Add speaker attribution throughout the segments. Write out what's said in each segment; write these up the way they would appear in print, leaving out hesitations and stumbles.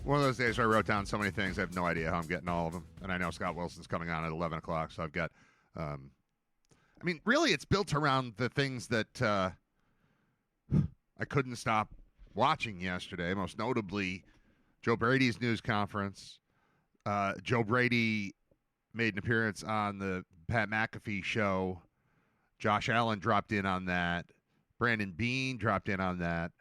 Speaker 1: One of those days where I wrote down so many things, I have no idea how I'm getting all of them. And I know Scott Wilson's coming on at 11 o'clock, so I've got... really, it's built around the things that I couldn't stop watching yesterday, most notably Joe Brady's news conference. Joe Brady made an appearance on the Pat McAfee Show. Josh Allen dropped in on that. Brandon Beane dropped in on that.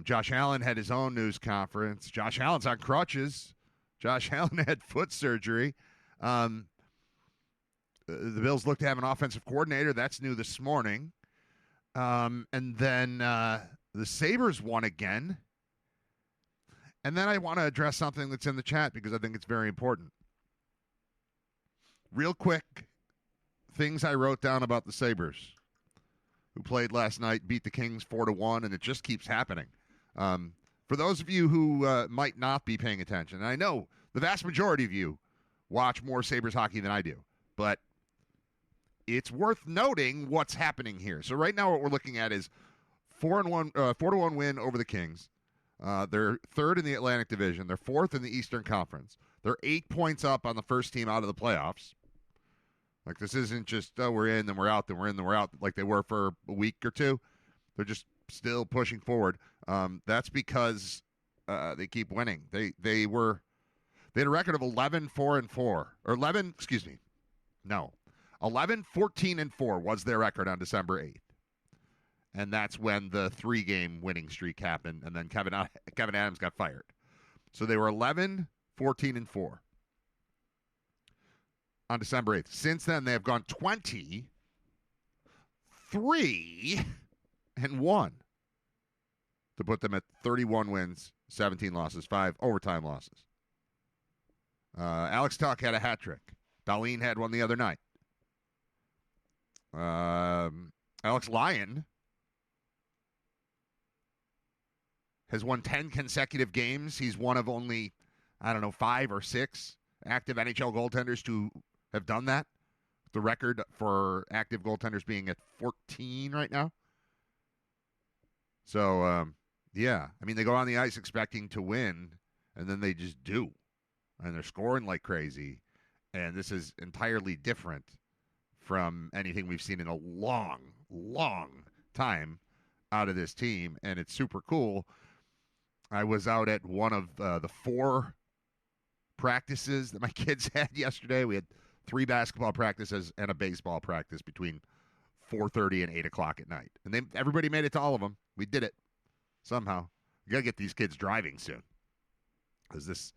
Speaker 1: Josh Allen had his own news conference. Josh Allen's on crutches. Josh Allen had foot surgery. The Bills look to have an offensive coordinator. That's new this morning. And then the Sabres won again. And then I want to address something that's in the chat because I think it's very important. Real quick, things I wrote down about the Sabres, who played last night, beat the Kings 4-1, and it just keeps happening. For those of you who might not be paying attention, and I know the vast majority of you watch more Sabres hockey than I do, but it's worth noting what's happening here. So right now what we're looking at is 4-1 win over the Kings. They're third in the Atlantic Division. They're fourth in the Eastern Conference. They're 8 points up on the first team out of the playoffs. Like, this isn't just, we're in, then we're out, then we're in, then we're out, like they were for a week or two. They're just still pushing forward. That's because they keep winning. They had a record of 11-4-4, or 11-14-4 was their record on December 8th. And that's when the 3-game winning streak happened, and then Kevin Adams got fired. So they were 11-14-4 on December 8th. Since then, they have gone 23-1 to put them at 31 wins, 17 losses, 5 overtime losses. Alex Tuck had a hat trick. Darlene had one the other night. Alex Lyon has won 10 consecutive games. He's one of only, 5 or 6 active NHL goaltenders to have done that. The record for active goaltenders being at 14 right now. So, they go on the ice expecting to win, and then they just do. And they're scoring like crazy. And this is entirely different from anything we've seen in a long, long time out of this team. And it's super cool. I was out at one of the 4 practices that my kids had yesterday. We had 3 basketball practices and a baseball practice between 4:30 and 8 o'clock at night. And everybody made it to all of them. We did it somehow. We got to get these kids driving soon, because this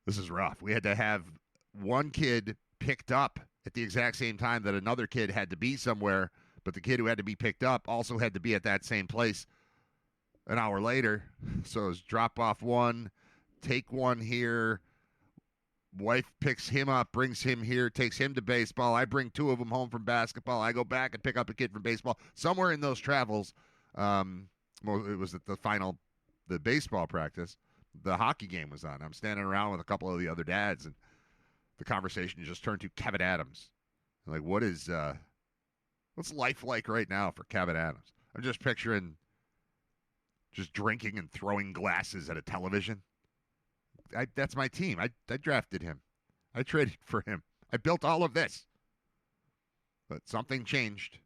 Speaker 1: is rough. We had to have one kid picked up at the exact same time that another kid had to be somewhere, but the kid who had to be picked up also had to be at that same place an hour later. So it was drop off one, take one here. Wife picks him up, brings him here, takes him to baseball. I bring 2 of them home from basketball. I go back and pick up a kid from baseball. Somewhere in those travels, it was at the baseball practice, the hockey game was on. I'm standing around with a couple of the other dads, and the conversation just turned to Kevin Adams. I'm like, what's life like right now for Kevin Adams? I'm just picturing just drinking and throwing glasses at a television. That's my team. I drafted him. I traded for him. I built all of this. But something changed.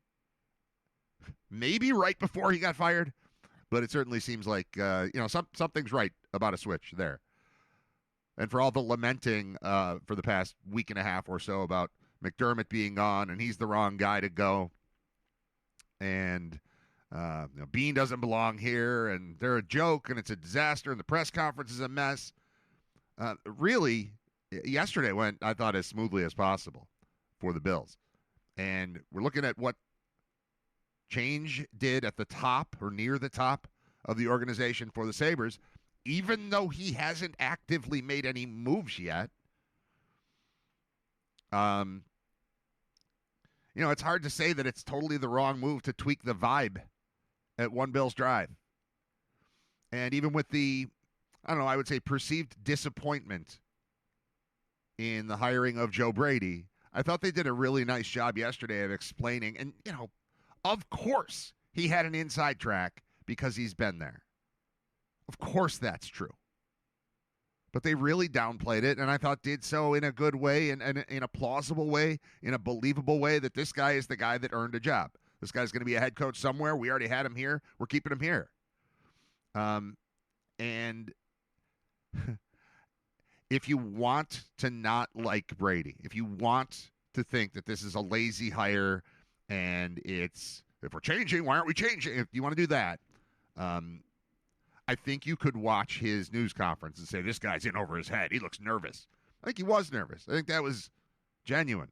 Speaker 1: Maybe right before he got fired, but it certainly seems like something's right about a switch there. And for all the lamenting for the past week and a half or so about McDermott being gone and he's the wrong guy to go, and Beane doesn't belong here, and they're a joke, and it's a disaster, and the press conference is a mess. Really, yesterday went, I thought, as smoothly as possible for the Bills. And we're looking at what change did at the top or near the top of the organization for the Sabres, even though he hasn't actively made any moves yet. It's hard to say that it's totally the wrong move to tweak the vibe at One Bills Drive. And even with the, I would say perceived disappointment in the hiring of Joe Brady, I thought they did a really nice job yesterday of explaining. And, of course he had an inside track because he's been there. Of course that's true. But they really downplayed it, and I thought did so in a good way and in a plausible way, in a believable way that this guy is the guy that earned a job. This guy's going to be a head coach somewhere. We already had him here. We're keeping him here. And if you want to not like Brady, if you want to think that this is a lazy hire and it's, if we're changing, why aren't we changing? If you want to do that, I think you could watch his news conference and say, this guy's in over his head. He looks nervous. I think he was nervous. I think that was genuine.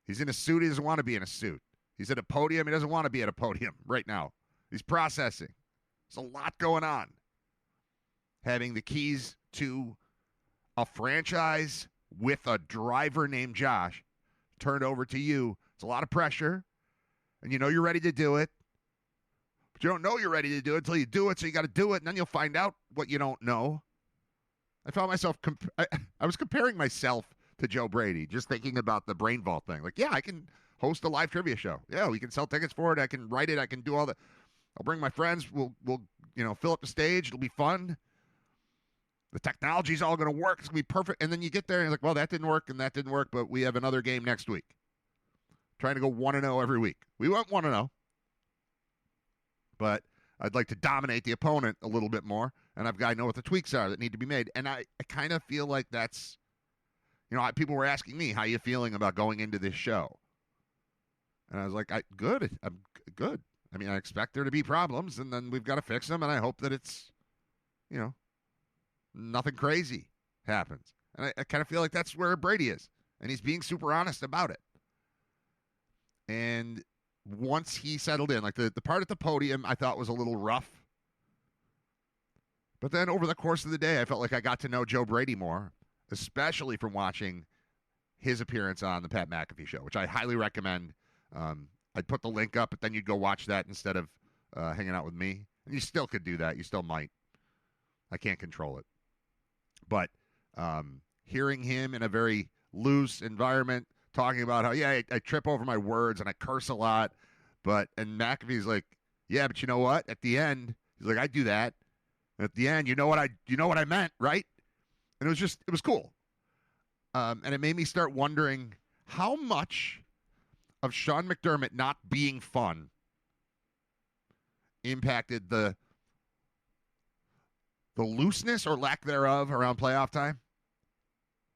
Speaker 1: He's in a suit. He doesn't want to be in a suit. He's at a podium. He doesn't want to be at a podium right now. He's processing. There's a lot going on. Having the keys to a franchise with a driver named Josh turned over to you, it's a lot of pressure, and you know you're ready to do it. But you don't know you're ready to do it until you do it, so you got to do it, and then you'll find out what you don't know. I found myself, I was comparing myself to Joe Brady, just thinking about the brain vault thing. Like, yeah, I can host a live trivia show. Yeah, we can sell tickets for it. I can write it. I can do all that. I'll bring my friends. We'll fill up the stage. It'll be fun. The technology's all going to work. It's going to be perfect. And then you get there and you're like, well, that didn't work and that didn't work, but we have another game next week. Trying to go 1-0 every week. We went 1-0. But I'd like to dominate the opponent a little bit more, and I know what the tweaks are that need to be made. And I kind of feel like that's, people were asking me, how you feeling about going into this show? And I was like, good. I'm good. I mean, I expect there to be problems, and then we've got to fix them, and I hope that it's, nothing crazy happens. And I kind of feel like that's where Brady is, and he's being super honest about it. And once he settled in, like the part at the podium I thought was a little rough. But then over the course of the day, I felt like I got to know Joe Brady more, especially from watching his appearance on the Pat McAfee Show, which I highly recommend. I'd put the link up, but then you'd go watch that instead of hanging out with me. And you still could do that. You still might. I can't control it. But hearing him in a very loose environment, talking about how, I trip over my words and I curse a lot. And McAfee's like, yeah, but you know what? At the end, he's like, I do that. And at the end, you know what I meant, right? And it was cool. And it made me start wondering how much of Sean McDermott not being fun impacted the looseness or lack thereof around playoff time.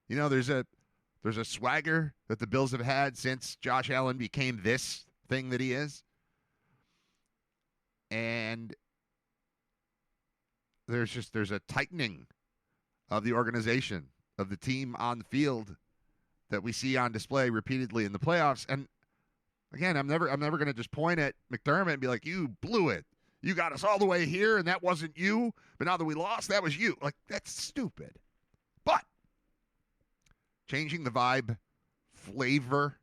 Speaker 1: There's a swagger that the Bills have had since Josh Allen became this thing that he is. And there's a tightening of the organization, of the team on the field that we see on display repeatedly in the playoffs. And again, I'm never going to just point at McDermott and be like, you blew it. You got us all the way here, and that wasn't you. But now that we lost, that was you. Like, that's stupid. But changing the vibe, flavor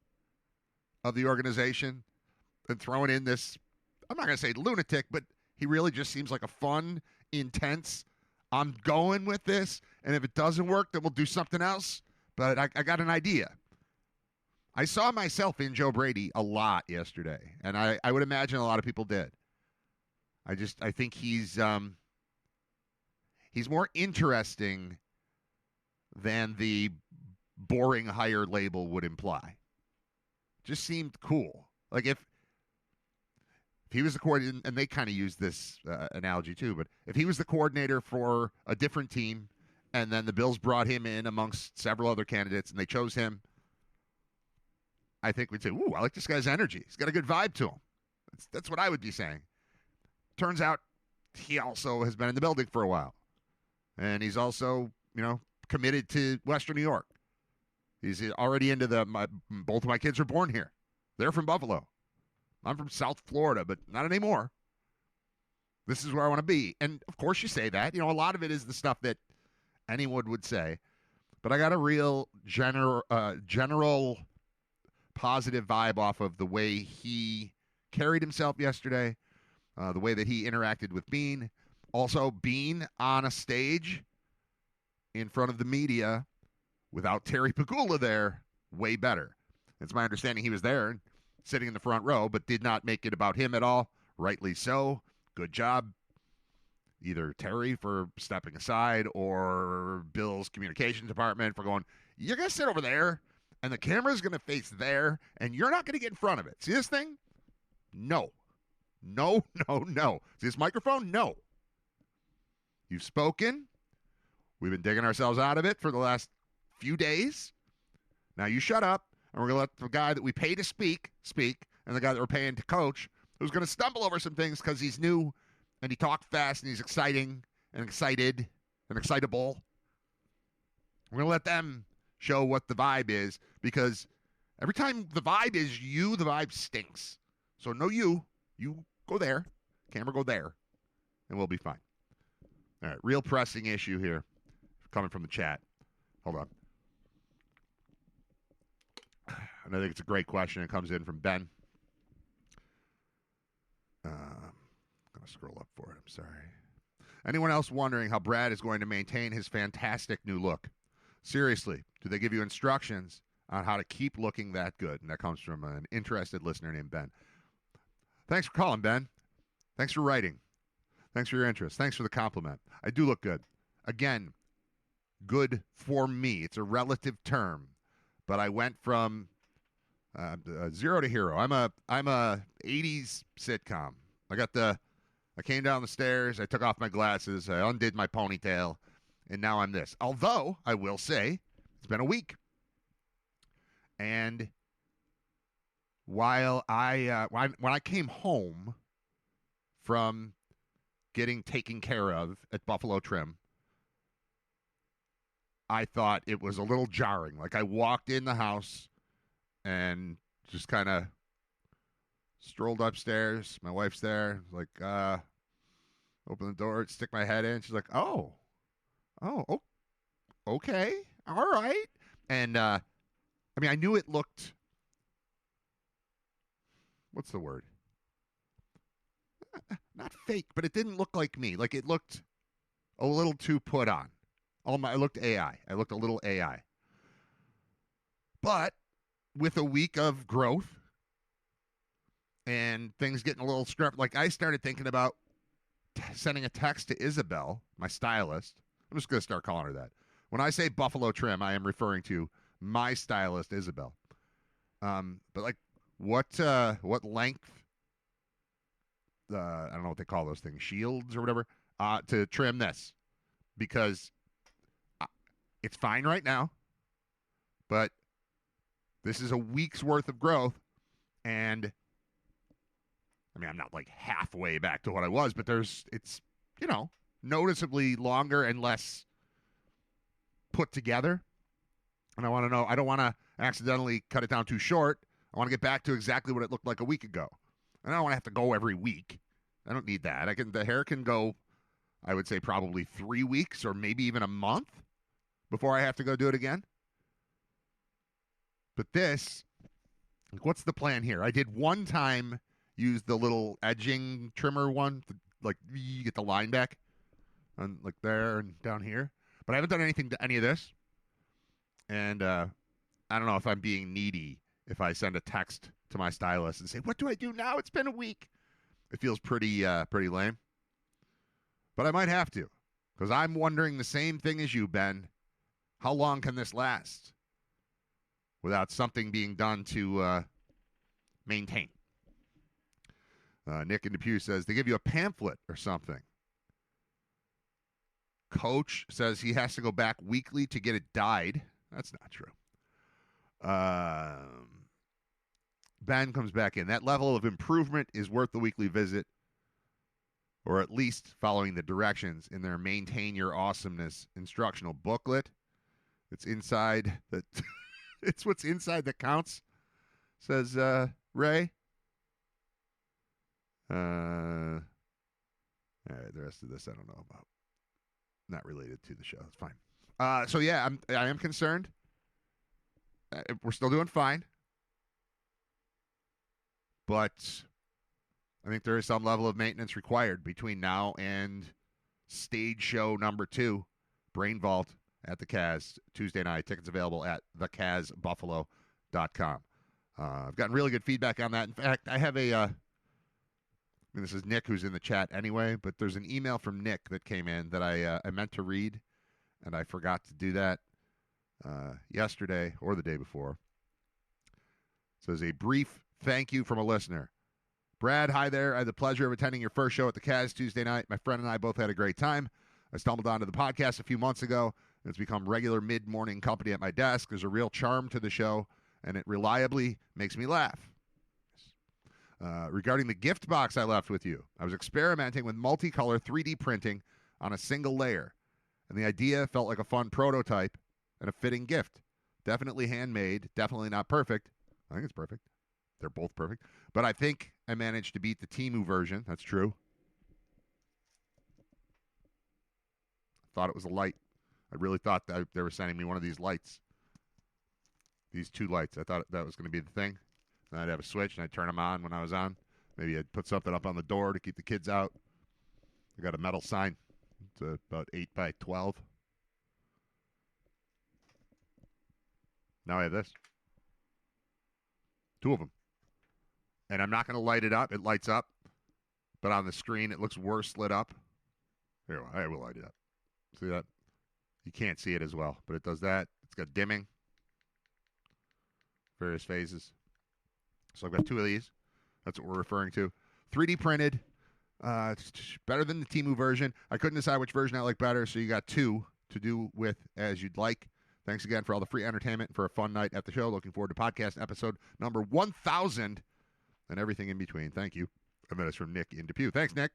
Speaker 1: of the organization, and throwing in this, I'm not going to say lunatic, but he really just seems like a fun, intense, I'm going with this, and if it doesn't work, then we'll do something else. But I got an idea. I saw myself in Joe Brady a lot yesterday, and I would imagine a lot of people did. I think he's more interesting than the boring hire label would imply. Just seemed cool. Like if he was the coordinator, and they kind of use this analogy too, but if he was the coordinator for a different team, and then the Bills brought him in amongst several other candidates, and they chose him, I think we'd say, ooh, I like this guy's energy. He's got a good vibe to him. That's what I would be saying. Turns out he also has been in the building for a while. And he's also, committed to Western New York. He's already into both of my kids are born here. They're from Buffalo. I'm from South Florida, but not anymore. This is where I want to be. And, of course, you say that. A lot of it is the stuff that anyone would say. But I got a real general positive vibe off of the way he carried himself yesterday, the way that he interacted with Beane. Also, Beane on a stage in front of the media without Terry Pagula there, way better. It's my understanding he was there, sitting in the front row, but did not make it about him at all. Rightly so. Good job. either Terry for stepping aside or Bill's communications department for going, you're going to sit over there and the camera's going to face there and you're not going to get in front of it. See this thing? No. No, no, no. See this microphone? No. You've spoken. We've been digging ourselves out of it for the last few days. Now you shut up, and we're going to let the guy that we pay to speak, and the guy that we're paying to coach, who's going to stumble over some things because he's new, and he talks fast, and he's exciting, and excited, and excitable. We're going to let them show what the vibe is, because every time the vibe is you, the vibe stinks. So no you. You go there. Camera go there. And we'll be fine. All right, real pressing issue here coming from the chat. Hold on. And I think it's a great question. It comes in from Ben. I'm going to scroll up for it. I'm sorry. Anyone else wondering how Brad is going to maintain his fantastic new look? Seriously, do they give you instructions on how to keep looking that good? And that comes from an interested listener named Ben. Thanks for calling, Ben. Thanks for writing. Thanks for your interest. Thanks for the compliment. I do look good. Again, good for me. It's a relative term, but I went from zero to hero. I'm a 80s sitcom. I came down the stairs. I took off my glasses. I undid my ponytail, and now I'm this. Although I will say, it's been a week, and while when I came home from getting taken care of at Buffalo Trim, I thought it was a little jarring. Like I walked in the house and just kind of strolled upstairs. My wife's there. Like, open the door, stick my head in. She's like, oh, okay, all right. And I mean, I knew it looked. What's the word? Not fake, but it didn't look like me. Like it looked a little too put on. I looked AI. I looked a little AI. But with a week of growth and things getting a little scrubbed, like I started thinking about sending a text to Isabel, my stylist. I'm just going to start calling her that. When I say Buffalo Trim, I am referring to my stylist, Isabel. But like, what length? I don't know what they call those things, shields or whatever, to trim this, because it's fine right now, but this is a week's worth of growth, and I mean, I'm not like halfway back to what I was, but it's noticeably longer and less put together, and I want to know, I don't want to accidentally cut it down too short. I want to get back to exactly what it looked like a week ago. I don't want to have to go every week. I don't need that. The hair can go, I would say, probably 3 weeks or maybe even a month before I have to go do it again. But this, like, what's the plan here? I did one time use the little edging trimmer one, like you get the line back, and like there and down here. But I haven't done anything to any of this. And I don't know if I'm being needy if I send a text to my stylist and say, what do I do now? It's been a week. It feels pretty lame. But I might have to, because I'm wondering the same thing as you, Ben. How long can this last without something being done to maintain? Nick in Depew says, they give you a pamphlet or something. Coach says he has to go back weekly to get it dyed. That's not true. Ben comes back in. That level of improvement is worth the weekly visit, or at least following the directions in their Maintain Your Awesomeness instructional booklet. It's inside that. It's what's inside that counts, says Ray. All right, the rest of this I don't know about. Not related to the show. It's fine. So yeah, I am concerned. We're still doing fine. But I think there is some level of maintenance required between now and stage show number 2, Brain Vault at the Kaz, Tuesday night. Tickets available at thekazbuffalo.com. I've gotten really good feedback on that. In fact, I have a I mean, this is Nick who's in the chat anyway, but there's an email from Nick that came in that I meant to read, and I forgot to do that yesterday or the day before. It says, a brief thank you from a listener. Brad, hi there. I had the pleasure of attending your first show at the Caz Tuesday night. My friend and I both had a great time. I stumbled onto the podcast a few months ago, and it's become regular mid-morning company at my desk. There's a real charm to the show, and it reliably makes me laugh. Regarding the gift box I left with you, I was experimenting with multicolor 3D printing on a single layer, and the idea felt like a fun prototype and a fitting gift. Definitely handmade, definitely not perfect. I think it's perfect. They're both perfect. But I think I managed to beat the Temu version. That's true. Thought it was a light. I really thought that they were sending me one of these lights. These two lights. I thought that was going to be the thing. And I'd have a switch, and I'd turn them on when I was on. Maybe I'd put something up on the door to keep the kids out. I got a metal sign. It's about 8 by 12. Now I have this. Two of them. And I'm not going to light it up. It lights up. But on the screen, it looks worse lit up. Here, I will light it up. See that? You can't see it as well, but it does that. It's got dimming. Various phases. So I've got two of these. That's what we're referring to. 3D printed. It's better than the Temu version. I couldn't decide which version I like better, so you got two to do with as you'd like. Thanks again for all the free entertainment and for a fun night at the show. Looking forward to podcast episode number 1,000 and everything in between. Thank you. And that is from Nick in Depew. Thanks, Nick.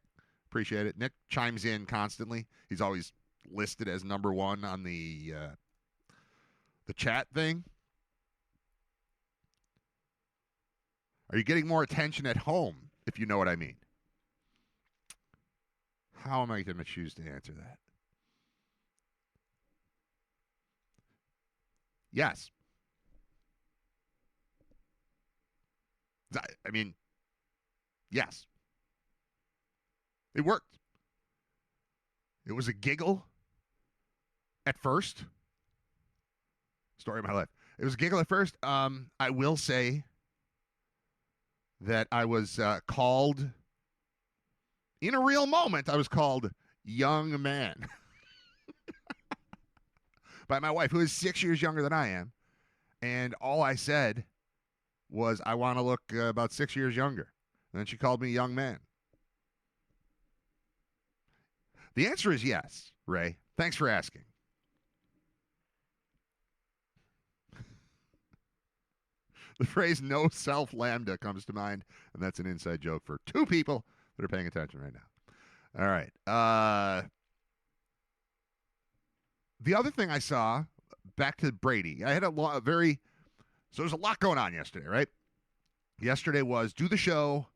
Speaker 1: Appreciate it. Nick chimes in constantly. He's always listed as number one on the chat thing. Are you getting more attention at home, if you know what I mean? How am I going to choose to answer that? Yes. I mean, yes. It worked. It was a giggle at first. Story of my life. It was a giggle at first. I will say that I was called, in a real moment, I was called young man by my wife, who is 6 years younger than I am. And all I said was, I want to look about 6 years younger. And then she called me young man. The answer is yes, Ray. Thanks for asking. The phrase no self lambda comes to mind, and that's an inside joke for two people that are paying attention right now. All right. The other thing I saw, back to Brady, I had so there's a lot going on yesterday, right? Yesterday was do the show.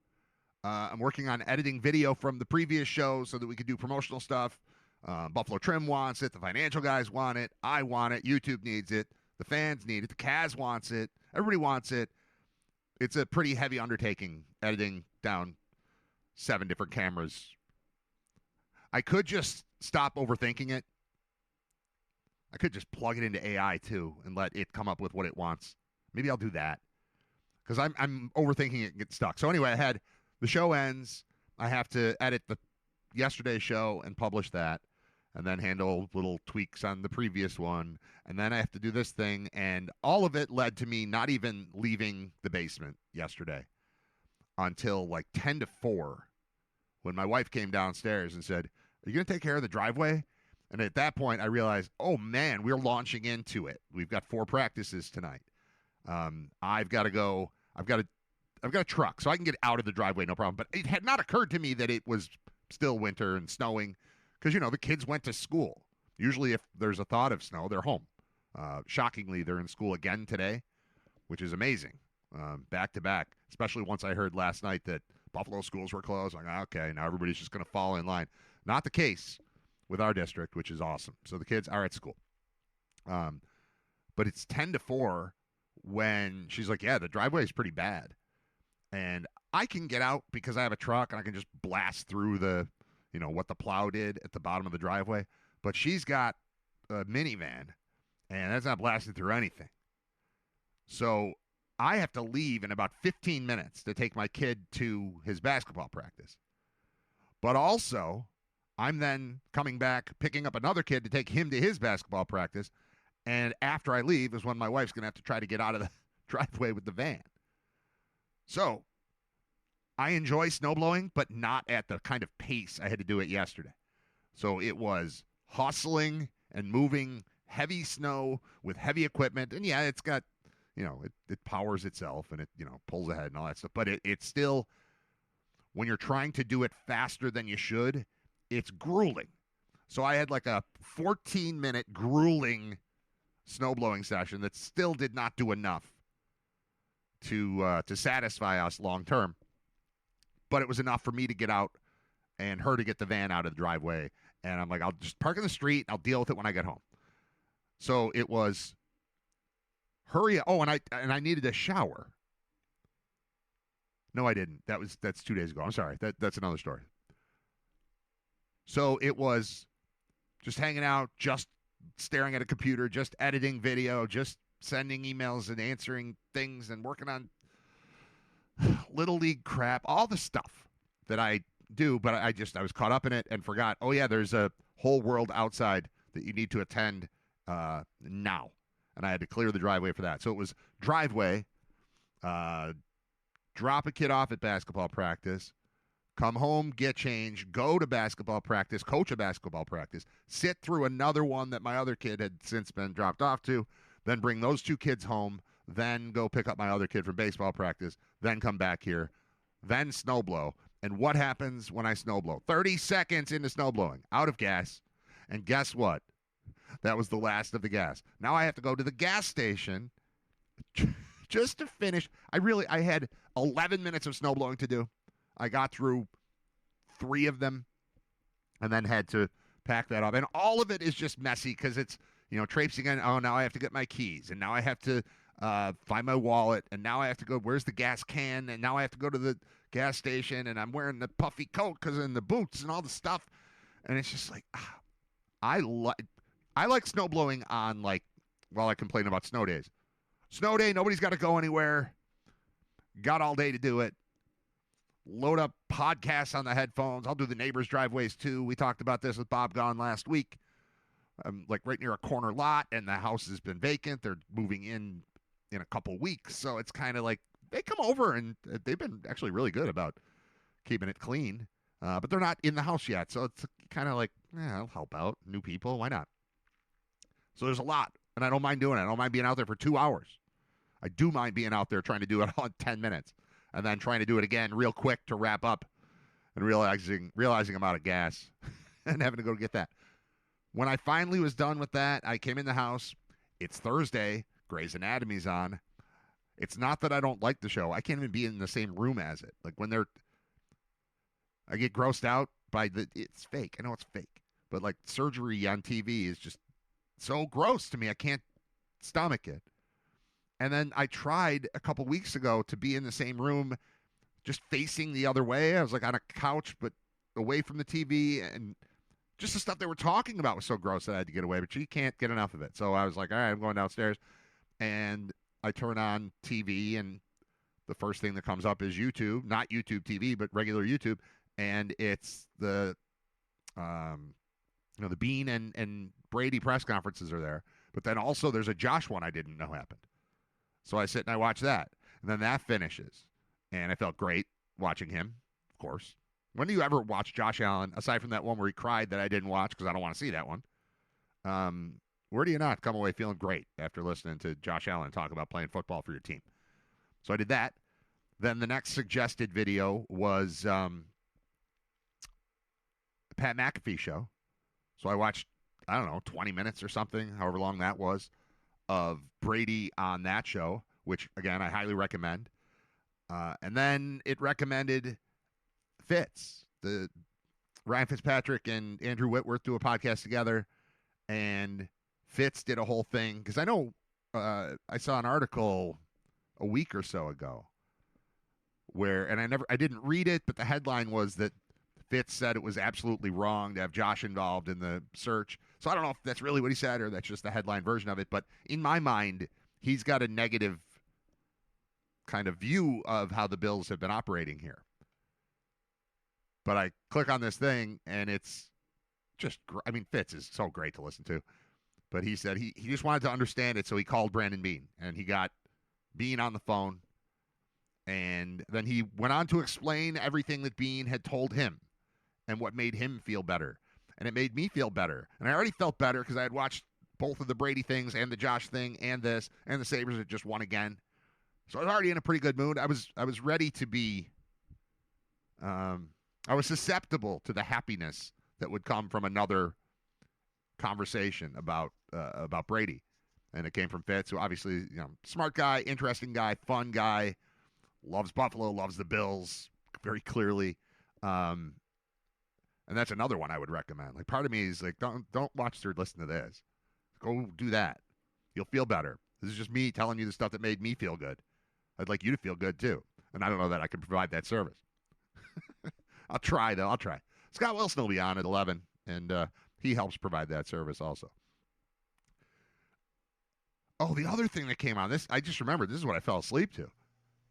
Speaker 1: I'm working on editing video from the previous show so that we could do promotional stuff. Buffalo Trim wants it. The financial guys want it. I want it. YouTube needs it. The fans need it. The Caz wants it. Everybody wants it. It's a pretty heavy undertaking, editing down 7 different cameras. I could just stop overthinking it. I could just plug it into AI, too, and let it come up with what it wants. Maybe I'll do that. Because I'm overthinking it and get stuck. So anyway, the show ends. I have to edit the yesterday's show and publish that, and then handle little tweaks on the previous one. And then I have to do this thing, and all of it led to me not even leaving the basement yesterday until like 10 to 4 when my wife came downstairs and said, are you going to take care of the driveway? And at that point, I realized, oh, man, we're launching into it. We've got 4 practices tonight. I've got to go. I've got a truck, so I can get out of the driveway, no problem. But it had not occurred to me that it was still winter and snowing because, the kids went to school. Usually if there's a thought of snow, they're home. Shockingly, they're in school again today, which is amazing, back to back, especially once I heard last night that Buffalo schools were closed. I'm like, okay, now everybody's just going to fall in line. Not the case with our district, which is awesome. So the kids are at school. But it's 10 to 4 when she's like, yeah, the driveway is pretty bad. And I can get out because I have a truck and I can just blast through what the plow did at the bottom of the driveway. But she's got a minivan and that's not blasting through anything. So I have to leave in about 15 minutes to take my kid to his basketball practice. But also, I'm then coming back, picking up another kid to take him to his basketball practice. And after I leave is when my wife's going to have to try to get out of the driveway with the van. So I enjoy snowblowing, but not at the kind of pace I had to do it yesterday. So it was hustling and moving heavy snow with heavy equipment. And yeah, it's got, it powers itself and it, pulls ahead and all that stuff. But it's still, when you're trying to do it faster than you should, it's grueling. So I had like a 14-minute grueling snowblowing session that still did not do enough to satisfy us long term. But it was enough for me to get out and her to get the van out of the driveway. And I'm like, I'll just park in the street. I'll deal with it when I get home. So it was hurry. Oh, and I needed a shower. No, I didn't. That's 2 days ago. I'm sorry. That's another story. So it was just hanging out, just staring at a computer, just editing video, just sending emails and answering things and working on little league crap, all the stuff that I do, but I was caught up in it and forgot, oh yeah, there's a whole world outside that you need to attend now. And I had to clear the driveway for that. So it was driveway, drop a kid off at basketball practice, come home, get changed, go to basketball practice, coach a basketball practice, sit through another one that my other kid had since been dropped off to, then bring those two kids home, then go pick up my other kid from baseball practice, then come back here, then snowblow. And what happens when I snowblow? 30 seconds into snowblowing, out of gas. And guess what? That was the last of the gas. Now I have to go to the gas station just to finish. I had 11 minutes of snowblowing to do. I got through 3 of them and then had to pack that up. And all of it is just messy because it's, traipsing in. Oh, now I have to get my keys. And now I have to find my wallet. And now I have to go, where's the gas can? And now I have to go to the gas station. And I'm wearing the puffy coat because in the boots and all the stuff. And it's just like, I like snowblowing on, while I complain about snow days. Snow day, nobody's got to go anywhere. Got all day to do it. Load up podcasts on the headphones. I'll do the neighbors' driveways too. We talked about this with Bob Gone last week. I'm right near a corner lot, and the house has been vacant. They're moving in a couple weeks, so it's kind of like they come over, and they've been actually really good about keeping it clean. But they're not in the house yet, so it's kind of like, I'll help out. New people, why not? So there's a lot, and I don't mind doing it. I don't mind being out there for 2 hours. I do mind being out there trying to do it all in 10 minutes. And then trying to do it again real quick to wrap up and realizing I'm out of gas and having to go get that. When I finally was done with that, I came in the house. It's Thursday. Grey's Anatomy's on. It's not that I don't like the show. I can't even be in the same room as it. I get grossed out by it's fake. I know it's fake. But surgery on TV is just so gross to me. I can't stomach it. And then I tried a couple weeks ago to be in the same room, just facing the other way. I was on a couch, but away from the TV. And just the stuff they were talking about was so gross that I had to get away. But you can't get enough of it. So I was like, all right, I'm going downstairs. And I turn on TV, and the first thing that comes up is YouTube. Not YouTube TV, but regular YouTube. And it's the Beane and Brady press conferences are there. But then also there's a Josh one I didn't know happened. So I sit and I watch that. And then that finishes. And I felt great watching him, of course. When do you ever watch Josh Allen, aside from that one where he cried that I didn't watch because I don't want to see that one? Where do you not come away feeling great after listening to Josh Allen talk about playing football for your team? So I did that. Then the next suggested video was Pat McAfee Show. So I watched, 20 minutes or something, however long that was, of Brady on that show, which, again, I highly recommend. And then it recommended Fitz. The Ryan Fitzpatrick and Andrew Whitworth do a podcast together, and Fitz did a whole thing. Because I know I saw an article a week or so ago where, and I didn't read it, but the headline was that Fitz said it was absolutely wrong to have Josh involved in the search. So I don't know if that's really what he said or that's just the headline version of it. But in my mind, he's got a negative kind of view of how the Bills have been operating here. But I click on this thing, and it's just, I mean, Fitz is so great to listen to. But he said he just wanted to understand it, so he called Brandon Beane, and he got Beane on the phone. And then he went on to explain everything that Beane had told him and what made him feel better. And it made me feel better. And I already felt better because I had watched both of the Brady things and the Josh thing and this, and the Sabres had just won again. So I was already in a pretty good mood. I was ready to be I was susceptible to the happiness that would come from another conversation about Brady. And it came from Fitz, who obviously, smart guy, interesting guy, fun guy, loves Buffalo, loves the Bills very clearly. And that's another one I would recommend. Like, part of me is like, don't watch or listen to this. Go do that. You'll feel better. This is just me telling you the stuff that made me feel good. I'd like you to feel good too. And I don't know that I can provide that service. I'll try, though. I'll try. Scott Wilson will be on at 11, and he helps provide that service also. Oh, the other thing that came on, I just remembered, this is what I fell asleep to.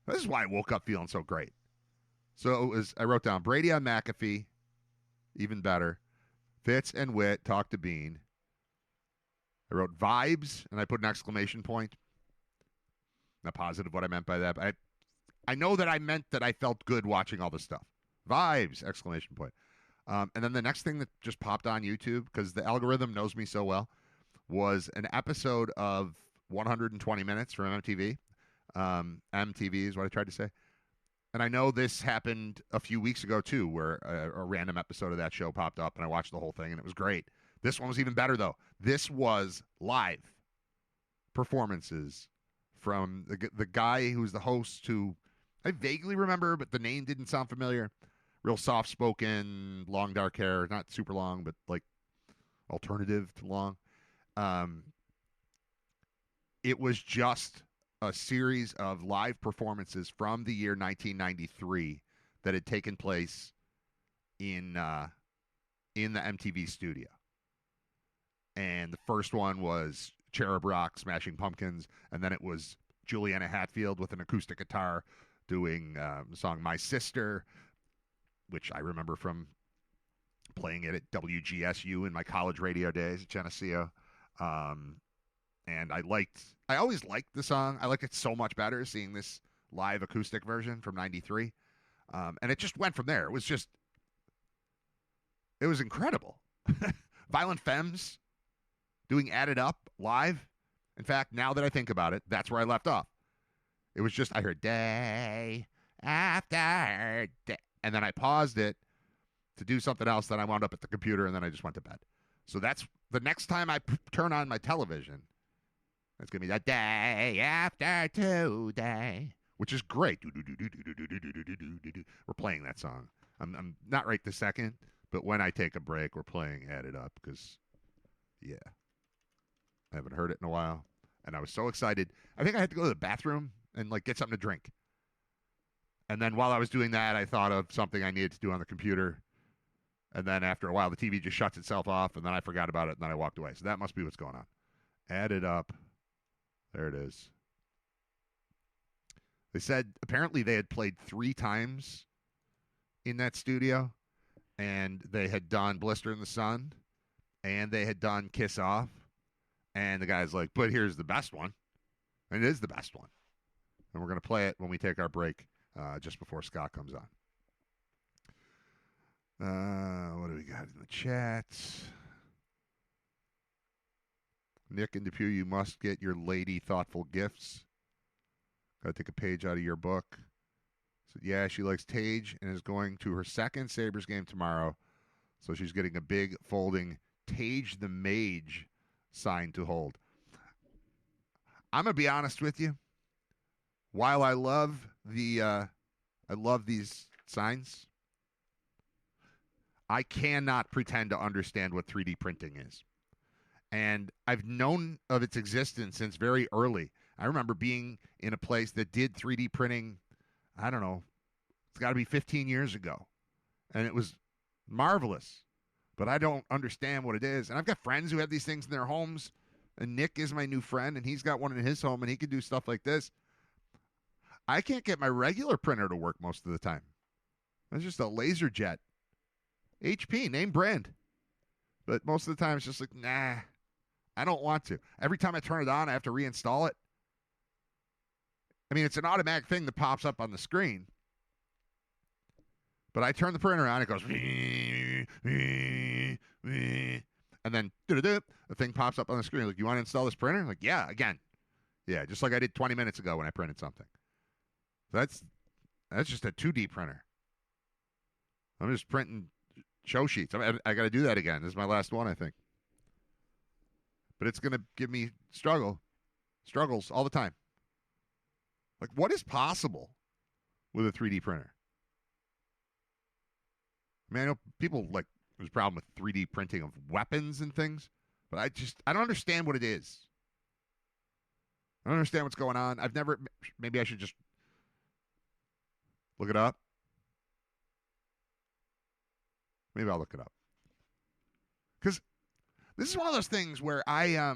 Speaker 1: This is why I woke up feeling so great. So I wrote down Brady on McAfee, even better. Fitz and Witt talk to Beane. I wrote vibes, and I put an exclamation point. Not positive what I meant by that, but I know that I meant that I felt good watching all this stuff. Vibes, exclamation point. And then the next thing that just popped on YouTube, because the algorithm knows me so well, was an episode of 120 Minutes from MTV. MTV is what I tried to say. And I know this happened a few weeks ago, too, where a random episode of that show popped up, and I watched the whole thing, and it was great. This one was even better, though. This was live performances from the guy who's the host, who I vaguely remember, but the name didn't sound familiar. Real soft-spoken, long dark hair, not super long, but like alternative to long. It was just a series of live performances from the year 1993 that had taken place in the MTV studio. And the first one was Cherub Rock, Smashing Pumpkins, and then it was Juliana Hatfield with an acoustic guitar doing the song My Sister, which I remember from playing it at WGSU in my college radio days at Geneseo. And I always liked the song. I liked it so much better seeing this live acoustic version from 93. And it just went from there. It was incredible. Violent Femmes doing Add It Up live. In fact, now that I think about it, that's where I left off. It was just, I heard day after day. And then I paused it to do something else. Then I wound up at the computer, and then I just went to bed. So that's the next time I turn on my television. It's going to be that day after today, which is great. We're playing that song. I'm not right this second, but when I take a break, we're playing Add It Up because, yeah, I haven't heard it in a while. And I was so excited. I think I had to go to the bathroom and get something to drink. And then while I was doing that, I thought of something I needed to do on the computer. And then after a while, the TV just shuts itself off, and then I forgot about it, and then I walked away. So that must be what's going on. Add It Up. There it is. They said apparently they had played 3 times in that studio, and they had done Blister in the Sun, and they had done Kiss Off. And the guy's like, but here's the best one. And it is the best one. And we're going to play it when we take our break just before Scott comes on. What do we got in the chat? Nick and Depew, you must get your lady thoughtful gifts. Got to take a page out of your book. So, yeah, she likes Tage and is going to her second Sabres game tomorrow. So she's getting a big folding Tage the Mage sign to hold. I'm going to be honest with you. While I love these signs, I cannot pretend to understand what 3D printing is. And I've known of its existence since very early. I remember being in a place that did 3D printing, I don't know, it's got to be 15 years ago. And it was marvelous. But I don't understand what it is. And I've got friends who have these things in their homes. And Nick is my new friend, and he's got one in his home, and he can do stuff like this. I can't get my regular printer to work most of the time. It's just a laser jet HP, name brand. But most of the time, it's just like, nah, I don't want to. Every time I turn it on, I have to reinstall it. I mean, it's an automatic thing that pops up on the screen. But I turn the printer on, it goes, and then the thing pops up on the screen. Like, you want to install this printer? Like, yeah, again. Yeah, just like I did 20 minutes ago when I printed something. That's just a 2D printer. I'm just printing show sheets. I got to do that again. This is my last one, I think. But it's going to give me struggles all the time. Like, what is possible with a 3D printer? I mean, I know people, like, there's a problem with 3D printing of weapons and things, but I don't understand what it is. I don't understand what's going on. Maybe I should just look it up. Maybe I'll look it up. Because this is one of those things where I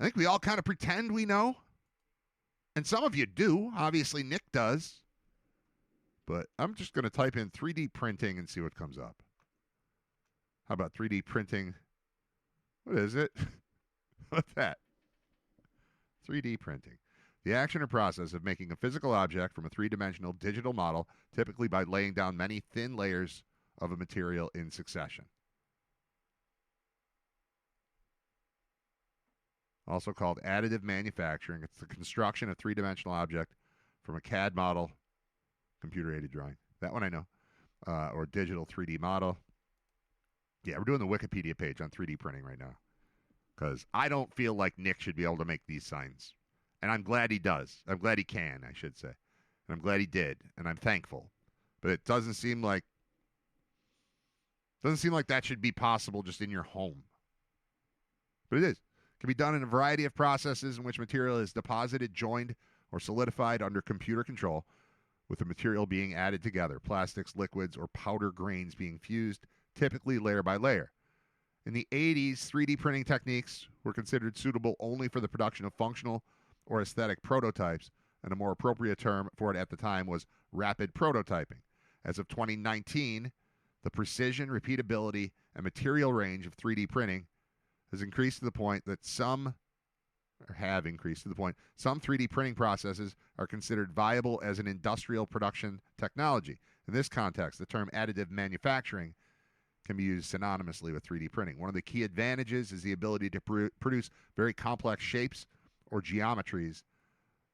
Speaker 1: think we all kind of pretend we know. And some of you do. Obviously, Nick does. But I'm just going to type in 3D printing and see what comes up. How about 3D printing? What is it? What's that? 3D printing. The action or process of making a physical object from a three-dimensional digital model, typically by laying down many thin layers of a material in succession. Also called additive manufacturing. It's the construction of three-dimensional object from a CAD model, computer-aided drawing. That one I know. Or digital 3D model. Yeah, we're doing the Wikipedia page on 3D printing right now. Because I don't feel like Nick should be able to make these signs. And I'm glad he does. I'm glad he can, I should say. And I'm glad he did. And I'm thankful. But it doesn't seem like that should be possible just in your home. But it is. It can be done in a variety of processes in which material is deposited, joined, or solidified under computer control, with the material being added together, plastics, liquids, or powder grains being fused, typically layer by layer. In the 80s, 3D printing techniques were considered suitable only for the production of functional or aesthetic prototypes, and a more appropriate term for it at the time was rapid prototyping. As of 2019, the precision, repeatability, and material range of 3D printing has increased to the point that some 3D printing processes are considered viable as an industrial production technology. In this context, the term additive manufacturing can be used synonymously with 3D printing. One of the key advantages is the ability to produce very complex shapes or geometries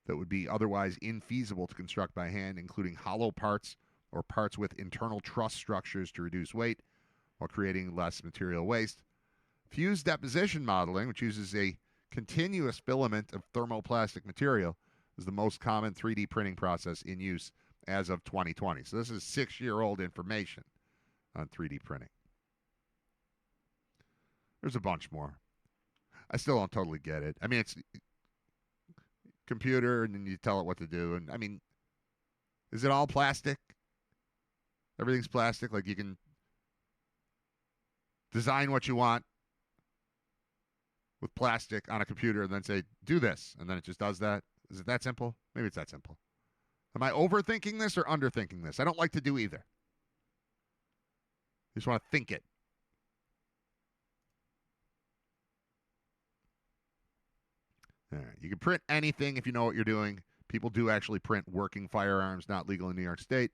Speaker 1: that would be otherwise infeasible to construct by hand, including hollow parts or parts with internal truss structures to reduce weight while creating less material waste. Fused deposition modeling, which uses a continuous filament of thermoplastic material, is the most common 3D printing process in use as of 2020. So this is 6-year-old information on 3D printing. There's a bunch more. I still don't totally get it. I mean, it's computer, and then you tell it what to do. And I mean, is it all plastic? Everything's plastic. Like, you can design what you want with plastic on a computer and then say, do this. And then it just does that. Is it that simple? Maybe it's that simple. Am I overthinking this or underthinking this? I don't like to do either. I just want to think it. All right. You can print anything if you know what you're doing. People do actually print working firearms, not legal in New York State.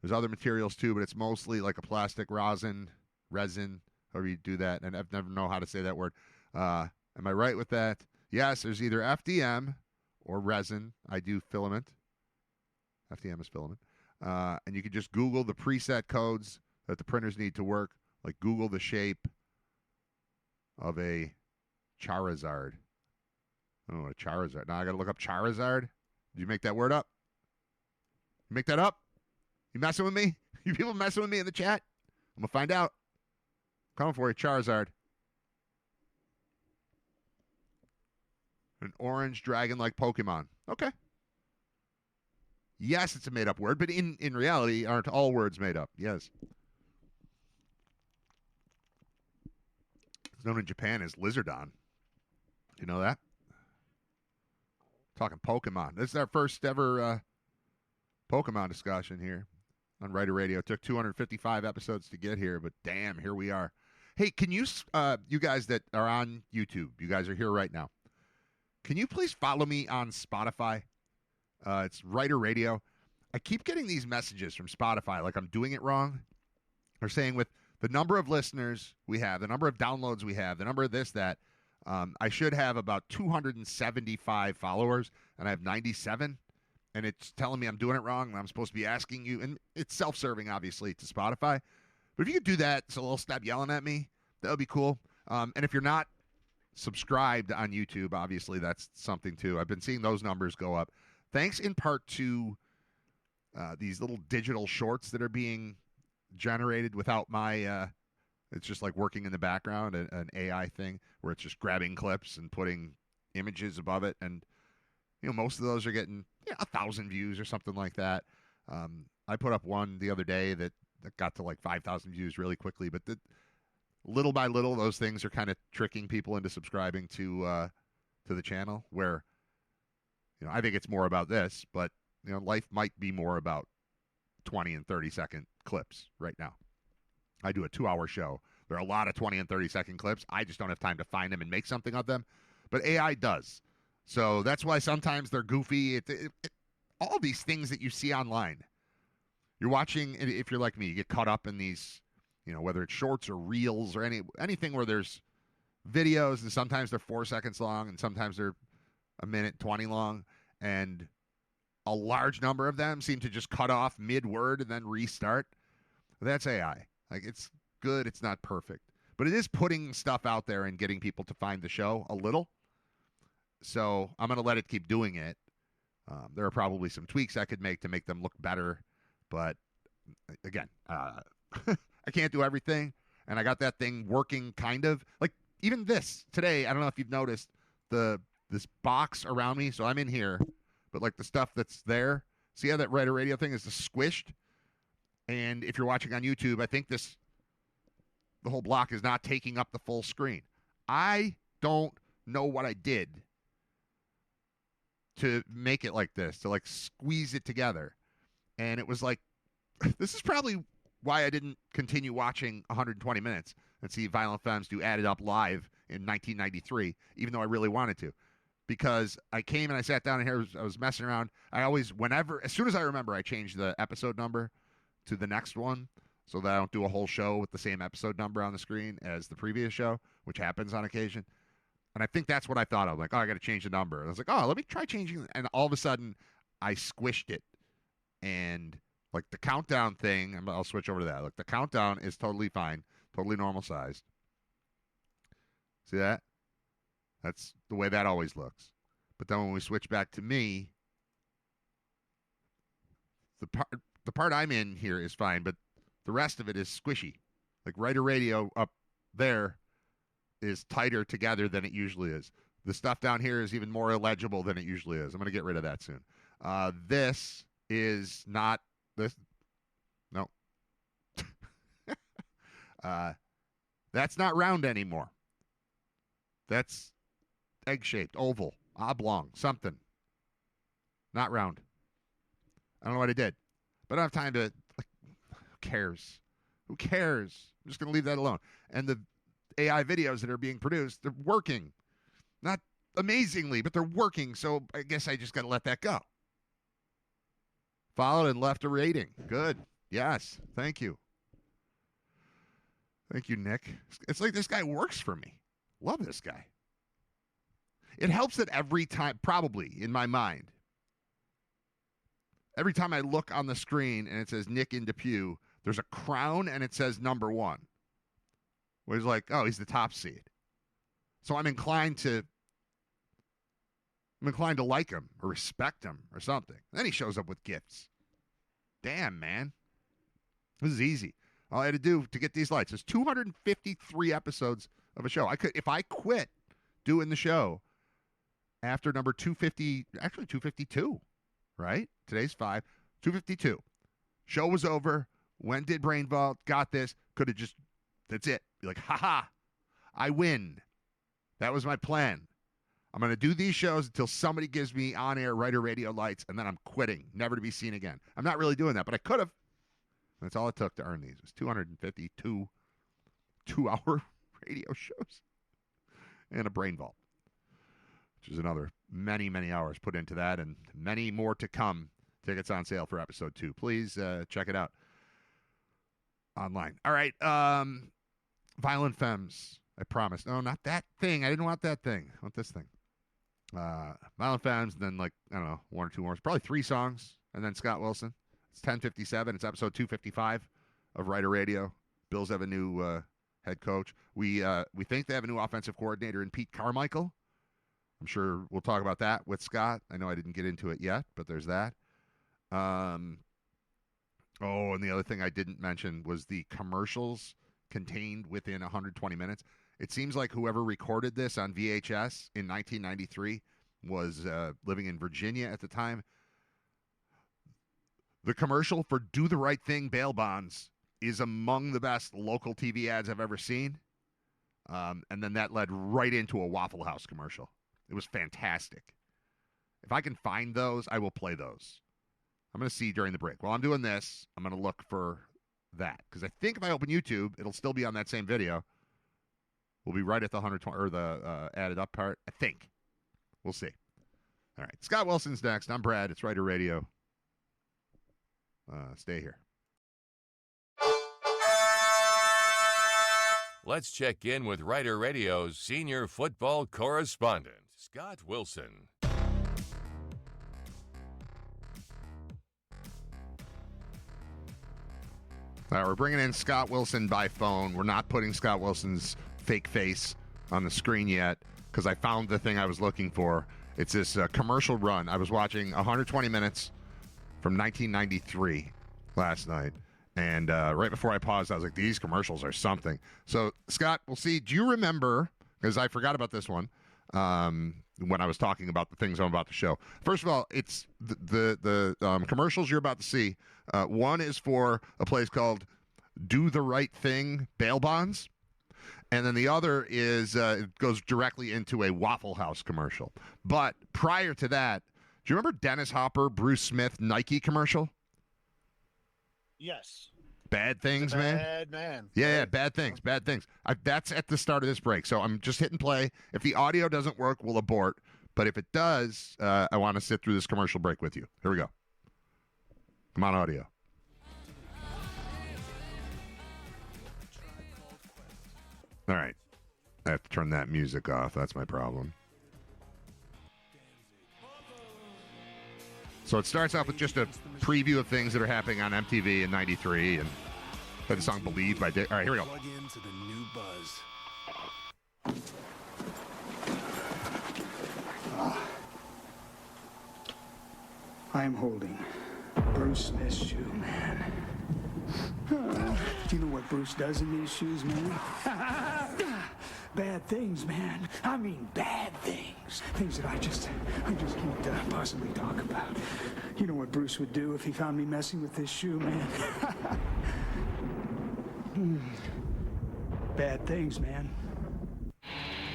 Speaker 1: There's other materials too, but it's mostly like a plastic resin, however you do that. And I've never know how to say that word. Am I right with that? Yes, there's either FDM or resin. I do filament. FDM is filament. And you can just Google the preset codes that the printers need to work. Like, Google the shape of a Charizard. I don't know what a Charizard. Now I got to look up Charizard. Did you make that word up? You make that up? You messing with me? You people messing with me in the chat? I'm going to find out. Coming for you, Charizard. An orange dragon-like Pokemon. Okay. Yes, it's a made-up word, but in reality, aren't all words made up? Yes. It's known in Japan as Lizardon. Do you know that? Talking Pokemon. This is our first ever Pokemon discussion here. on Writer Radio. It took 255 episodes to get here, but damn, here we are. Hey, can you, you guys that are on YouTube, you guys are here right now. Can you please follow me on Spotify? It's Writer Radio. I keep getting these messages from Spotify like I'm doing it wrong. They're saying with the number of listeners we have, the number of downloads we have, the number of this, that, I should have about 275 followers, and I have 97. And it's telling me I'm doing it wrong, and I'm supposed to be asking you. And it's self-serving, obviously, to Spotify. But if you could do that, so they'll stop yelling at me, that would be cool. And if you're not subscribed on YouTube, obviously that's something too. I've been seeing those numbers go up. Thanks in part to these little digital shorts that are being generated without my it's just like working in the background, an AI thing where it's just grabbing clips and putting images above it. And, most of those are getting 1,000 views or something like that. I put up one the other day that got to like 5,000 views really quickly. But little by little, those things are kind of tricking people into subscribing to the channel where, I think it's more about this. But, life might be more about 20 and 30-second clips right now. I do a 2-hour show. There are a lot of 20 and 30-second clips. I just don't have time to find them and make something of them. But AI does. So that's why sometimes they're goofy. All these things that you see online. You're watching, if you're like me, you get caught up in these, whether it's shorts or reels or anything where there's videos, and sometimes they're 4 seconds long and sometimes they're a minute 20 long. And a large number of them seem to just cut off mid-word and then restart. That's AI. Like, it's good. It's not perfect. But it is putting stuff out there and getting people to find the show a little. So I'm going to let it keep doing it. There are probably some tweaks I could make to make them look better. But, again, I can't do everything. And I got that thing working kind of. Like, even this, today, I don't know if you've noticed, this box around me. So I'm in here. But, like, the stuff that's there, see how that Writer Radio thing is just squished? And if you're watching on YouTube, I think the whole block is not taking up the full screen. I don't know what I did to make it like this, to like squeeze it together. And it was like, this is probably why I didn't continue watching 120 Minutes and see Violent Femmes do Added Up live in 1993, even though I really wanted to. Because I came and I sat down and here I was messing around. I always, as soon as I remember, I change the episode number to the next one so that I don't do a whole show with the same episode number on the screen as the previous show, which happens on occasion. And I think that's what I thought of. Like, I got to change the number. And I was like, let me try changing. And all of a sudden, I squished it. And, like, the countdown thing, I'll switch over to that. Like, the countdown is totally fine, totally normal sized. See that? That's the way that always looks. But then when we switch back to me, the part I'm in here is fine, but the rest of it is squishy. Like Writer Radio up there is tighter together than it usually is. The stuff down here is even more illegible than it usually is. I'm going to get rid of that soon. This is not this. No. That's not round anymore. That's egg-shaped, oval, oblong, something. Not round. I don't know what I did. But I don't have time to, who cares? Who cares? I'm just going to leave that alone. And the AI videos that are being produced, they're working. Not amazingly, but they're working. So I guess I just got to let that go. Followed and left a rating. Good. Yes. Thank you. Thank you, Nick. It's like this guy works for me. Love this guy. It helps that every time, probably in my mind, every time I look on the screen and it says Nick in Depew, there's a crown and it says number 1. Where he's like, oh, he's the top seed. So I'm inclined to like him or respect him or something. And then he shows up with gifts. Damn, man. This is easy. All I had to do to get these lights is 253 episodes of a show. If I quit doing the show after number 250, actually 252, right? Today's 5, 252. Show was over. When did Brain Vault? Got this. Could have just, that's it. Be like, haha, I win. That was my plan. I'm going to do these shows until somebody gives me on-air Writer Radio lights, and then I'm quitting, never to be seen again. I'm not really doing that, but I could have. That's all it took to earn these. It was 252 two-hour radio shows and a brain vault, which is another many, many hours put into that, and many more to come. Tickets on sale for episode 2. Please check it out online. All right. Violent Femmes. I promise. No, not that thing. I didn't want that thing. I want this thing. Violent Femmes, and then, like, I don't know, 1 or 2 more. Probably 3 songs, and then Scott Wilson. It's 10:57. It's episode 255 of Writer Radio. Bills have a new head coach. We think they have a new offensive coordinator in Pete Carmichael. I'm sure we'll talk about that with Scott. I know I didn't get into it yet, but there's that. And the other thing I didn't mention was the commercials contained within 120 minutes. It seems like whoever recorded this on VHS in 1993 was living in Virginia at the time. The commercial for Do the Right Thing bail bonds is among the best local TV ads I've ever seen. And then that led right into a Waffle House commercial. It was fantastic. If I can find those, I will play those. I'm going to see during the break. While I'm doing this, I'm going to look for that. Because I think if I open YouTube, it'll still be on that same video. We'll be right at the 120 or the added up part. I think. We'll see. All right. Scott Wilson's next. I'm Brad. It's Writer Radio. Stay here.
Speaker 2: Let's check in with Writer Radio's senior football correspondent, Scott Wilson.
Speaker 1: All right, we're bringing in Scott Wilson by phone. We're not putting Scott Wilson's fake face on the screen yet because I found the thing I was looking for. It's this commercial run. I was watching 120 minutes from 1993 last night. And right before I paused, I was like, these commercials are something. So, Scott, we'll see. Do you remember, because I forgot about this one when I was talking about the things I'm about to show. First of all, it's the commercials you're about to see. One is for a place called Do the Right Thing Bail Bonds. And then the other is it goes directly into a Waffle House commercial. But prior to that, do you remember Dennis Hopper, Bruce Smith, Nike commercial?
Speaker 3: Yes.
Speaker 1: Bad things, man.
Speaker 3: Bad man.
Speaker 1: Yeah, bad things. That's at the start of this break. So I'm just hitting play. If the audio doesn't work, we'll abort. But if it does, I want to sit through this commercial break with you. Here we go. Come on, audio. All right. I have to turn that music off. That's my problem. So it starts off with just a preview of things that are happening on MTV in '93, and play the song "Believe" by Dick. All right, here we go.
Speaker 4: Plug into the new buzz.
Speaker 5: I am holding Bruce Smith's shoe, man. Do you know what Bruce does in these shoes, man? Bad things, man. I mean bad things. Things that I just can't possibly talk about. You know what Bruce would do if he found me messing with this shoe, man? Bad things, man.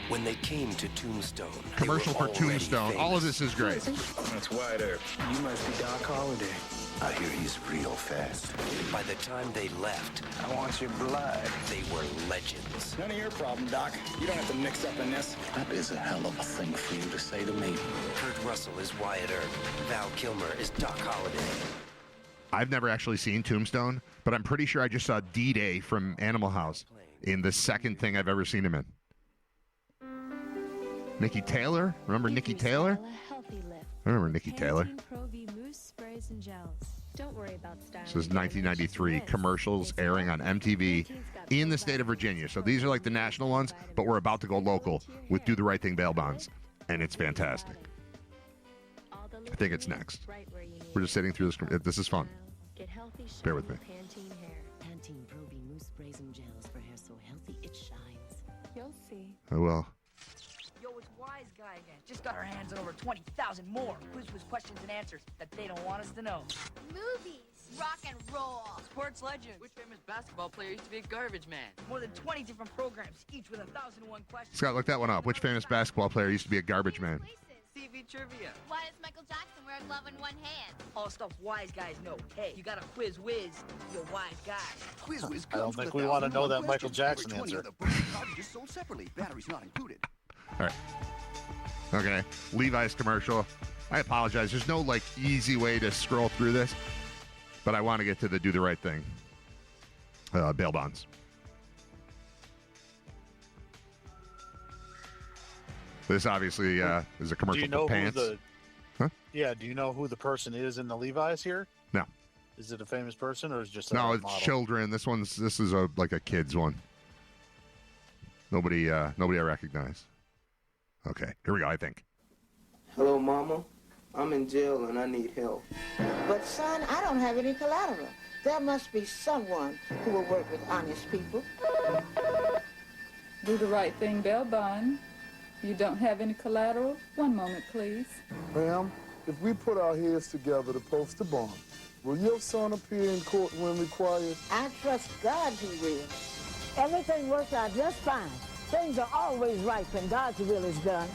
Speaker 4: When they came to Tombstone,
Speaker 1: Commercial for Tombstone. All of this is great.
Speaker 3: That's Wyatt Earp.
Speaker 5: You must be Doc Holliday.
Speaker 4: I hear he's real fast. By the time they left,
Speaker 3: I want your blood.
Speaker 4: they were legends.
Speaker 3: None of your problem, Doc. You don't have to mix up in this.
Speaker 4: That is a hell of a thing for you to say to me. Kurt Russell is Wyatt Earp. Val Kilmer is Doc Holliday.
Speaker 1: I've never actually seen Tombstone, but I'm pretty sure I just saw D-Day from Animal House in the second thing I've ever seen him in. Nikki Taylor? Remember Nikki Taylor? I remember Nikki Taylor. This is 1993 commercials airing on MTV in the state of Virginia. So these are like the national ones, but we're about to go local with Do the Right Thing bail bonds, and it's fantastic. I think it's next. We're just sitting through this. This is fun. Bear with me.
Speaker 6: Pantene Pro V Mousse sprays and gels for hair so healthy it shines.
Speaker 7: You'll see.
Speaker 1: Oh, well.
Speaker 8: Yo, it's Wise Guy again. Just got our hands on over 20,000 more quiz with questions and answers that they don't want us to know.
Speaker 7: Movies. Rock and roll.
Speaker 8: Sports legends.
Speaker 9: Which famous basketball player used to be a garbage man?
Speaker 8: More than 20 different programs, each with 1,001 questions.
Speaker 1: Scott, look that one up. Which famous basketball player used to be a garbage man?
Speaker 9: TV trivia.
Speaker 7: Why does Michael Jackson wear a glove in one hand?
Speaker 8: All stuff wise guys know. Hey, you got a quiz whiz. You're a wise guy.
Speaker 10: Quiz whiz
Speaker 11: I don't think we want to know that Michael Jackson answer.
Speaker 10: Just sold separately. Batteries not included.
Speaker 1: All right. Okay. Levi's commercial. I apologize. There's no easy way to scroll through this, but I want to get to the do the right thing. Bail bonds. This obviously is a commercial for pants.
Speaker 11: Yeah, do you know who the person is in the Levi's here?
Speaker 1: No.
Speaker 11: Is it a famous person or is it just
Speaker 1: no?
Speaker 11: a
Speaker 1: It's
Speaker 11: model?
Speaker 1: children. This is a kid's one. Nobody I recognize. Okay, here we go. I think.
Speaker 12: Hello, Mama. I'm in jail and I need help.
Speaker 13: But son, I don't have any collateral. There must be someone who will work with honest people.
Speaker 14: Do the right thing, bail bond. You don't have any collateral? One moment, please.
Speaker 15: Ma'am, if we put our heads together to post a bond, will your son appear in court when required?
Speaker 13: I trust God he will. Everything works out just fine. Things are always right when God's will is done.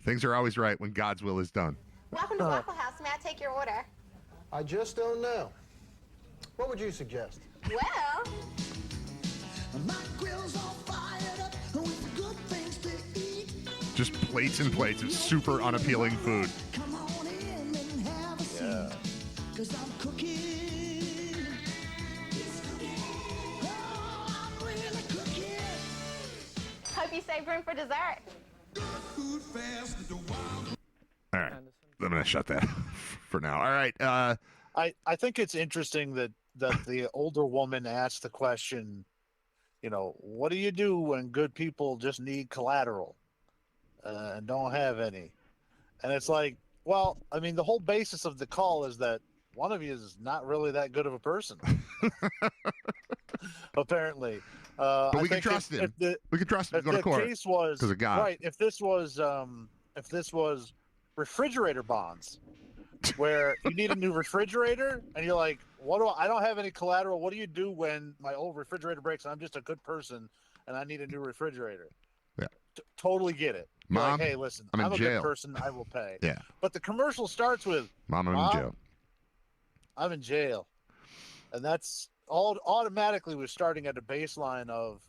Speaker 1: Things are always right when God's will is done.
Speaker 7: Welcome to Waffle House. May I take your order?
Speaker 16: I just don't know. What would you suggest?
Speaker 7: Well...
Speaker 1: Just plates and plates of super unappealing food.
Speaker 11: Yeah.
Speaker 7: Hope you save room for dessert.
Speaker 1: All right. I'm going to shut that for now. All right.
Speaker 11: I think it's interesting that the older woman asked the question, what do you do when good people just need collateral and don't have any? And it's like, well, I mean, the whole basis of the call is that one of you is not really that good of a person. Apparently.
Speaker 1: But we can trust him. We can trust him to go to court because of God.
Speaker 11: Right. If this was refrigerator bonds, where you need a new refrigerator and you're like, I don't have any collateral. What do you do when my old refrigerator breaks and I'm just a good person and I need a new refrigerator?
Speaker 1: Yeah.
Speaker 11: Totally get it. You're
Speaker 1: Mom,
Speaker 11: like, hey, listen,
Speaker 1: I'm in
Speaker 11: a
Speaker 1: jail.
Speaker 11: good person. I will pay.
Speaker 1: Yeah.
Speaker 11: But the commercial starts with,
Speaker 1: Mom, I'm in jail.
Speaker 11: I'm in jail. And that's all automatically we're starting at a baseline of,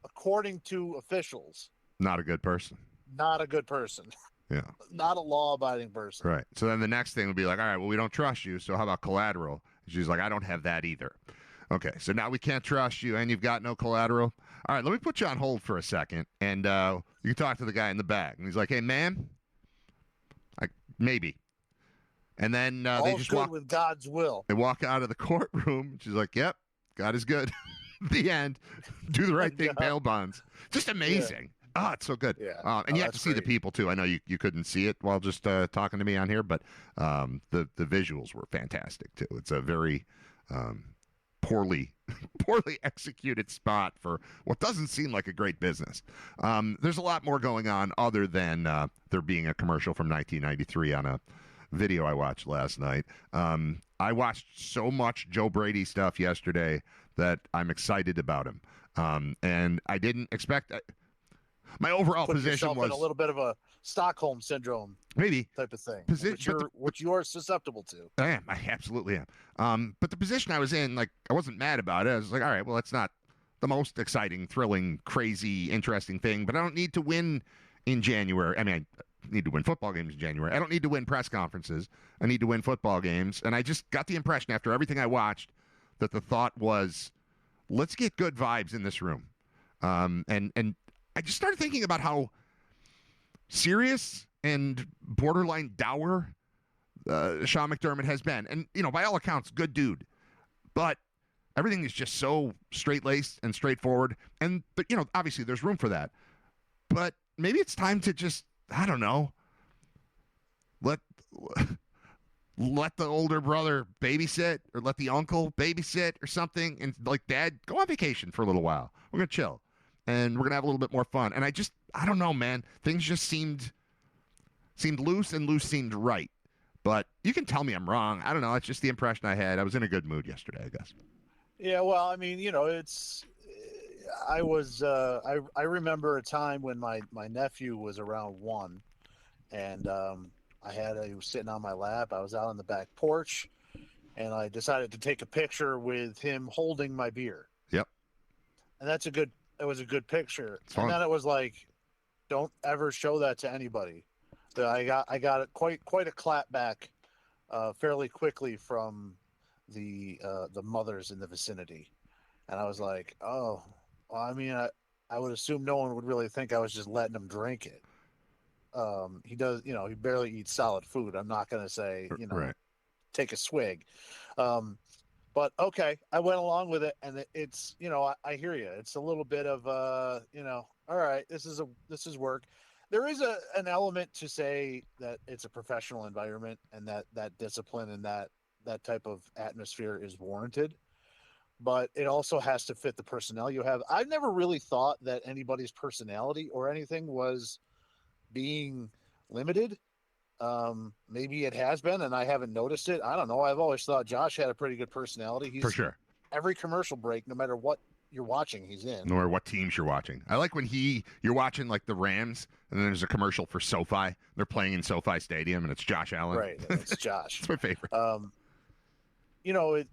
Speaker 11: according to officials,
Speaker 1: not a good person.
Speaker 11: Not a good person.
Speaker 1: Yeah.
Speaker 11: Not a law-abiding person.
Speaker 1: Right. So then the next thing would be like, all right, well, we don't trust you, so how about collateral? And she's like, I don't have that either. Okay, so now we can't trust you, and you've got no collateral. All right, let me put you on hold for a second, and you can talk to the guy in the back. And he's like, hey, man, maybe. And then they just walk
Speaker 11: with God's will.
Speaker 1: They walk out of the courtroom. She's like, yep, God is good. The end. Do the right thing, bail bonds. Just amazing. Yeah. Oh, it's so good.
Speaker 11: Yeah.
Speaker 1: And you have to see the people, too. I know you couldn't see it while just talking to me on here, but the visuals were fantastic, too. It's a very poorly executed spot for what doesn't seem like a great business. There's a lot more going on other than there being a commercial from 1993 on a video I watched last night. I watched so much Joe Brady stuff yesterday that I'm excited about him. And I didn't expect... My overall position was
Speaker 11: in a little bit of a Stockholm syndrome,
Speaker 1: maybe
Speaker 11: type of thing, which you're susceptible to.
Speaker 1: I am. I absolutely am. But the position I was in, I wasn't mad about it. I was like, all right, well, it's not the most exciting, thrilling, crazy, interesting thing, but I don't need to win in January. I mean, I need to win football games in January. I don't need to win press conferences. I need to win football games. And I just got the impression after everything I watched that the thought was, let's get good vibes in this room. And I just started thinking about how serious and borderline dour Sean McDermott has been. And, by all accounts, good dude. But everything is just so straight-laced and straightforward. And, obviously there's room for that. But maybe it's time to just, I don't know, let the older brother babysit or let the uncle babysit or something. And, Dad, go on vacation for a little while. We're going to chill. And we're going to have a little bit more fun. And I don't know, man. Things just seemed loose, and loose seemed right. But you can tell me I'm wrong. I don't know. It's just the impression I had. I was in a good mood yesterday, I guess.
Speaker 11: Yeah, well, I mean, it's I was I remember a time when my nephew was around 1, and he was sitting on my lap. I was out on the back porch, and I decided to take a picture with him holding my beer.
Speaker 1: Yep.
Speaker 11: And it was a good picture.
Speaker 1: It's
Speaker 11: and
Speaker 1: fun.
Speaker 11: then it was like, don't ever show that to anybody. I got quite a clap back fairly quickly from the mothers in the vicinity. And I was like, oh, well, I mean, I would assume no one would really think I was just letting him drink it. He does, he barely eats solid food. I'm not going to say,
Speaker 1: Right.
Speaker 11: take a swig. But okay, I went along with it, and it's, I hear you. It's a little bit of, all right, this is work. There is an element to say that it's a professional environment, and that discipline and that type of atmosphere is warranted. But it also has to fit the personnel you have. I've never really thought that anybody's personality or anything was being limited. Maybe it has been, and I haven't noticed it. I don't know. I've always thought Josh had a pretty good personality. He's
Speaker 1: For sure.
Speaker 11: Every commercial break, no matter what you're watching, he's in.
Speaker 1: No matter what teams you're watching. I like when you're watching like the Rams, and then there's a commercial for SoFi. They're playing in SoFi Stadium, and it's Josh Allen.
Speaker 11: Right, it's Josh.
Speaker 1: It's my favorite.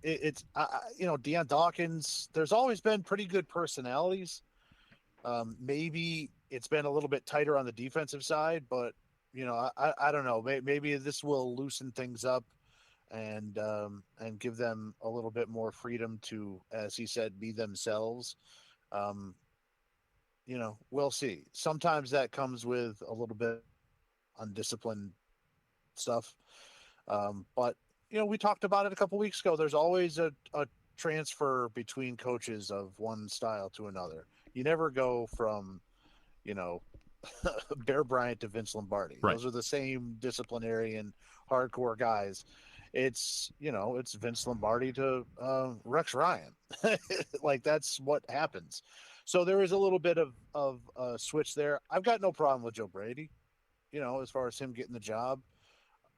Speaker 11: It's Deion Dawkins. There's always been pretty good personalities. Maybe it's been a little bit tighter on the defensive side, but I don't know. Maybe this will loosen things up and give them a little bit more freedom to, as he said, be themselves. We'll see. Sometimes that comes with a little bit undisciplined stuff. But we talked about it a couple weeks ago. There's always a transfer between coaches of one style to another. You never go from, Bear Bryant to Vince Lombardi.
Speaker 1: Right.
Speaker 11: Those are the same disciplinarian, hardcore guys. It's Vince Lombardi to Rex Ryan. Like, that's what happens. So there is a little bit of a switch there. I've got no problem with Joe Brady, as far as him getting the job.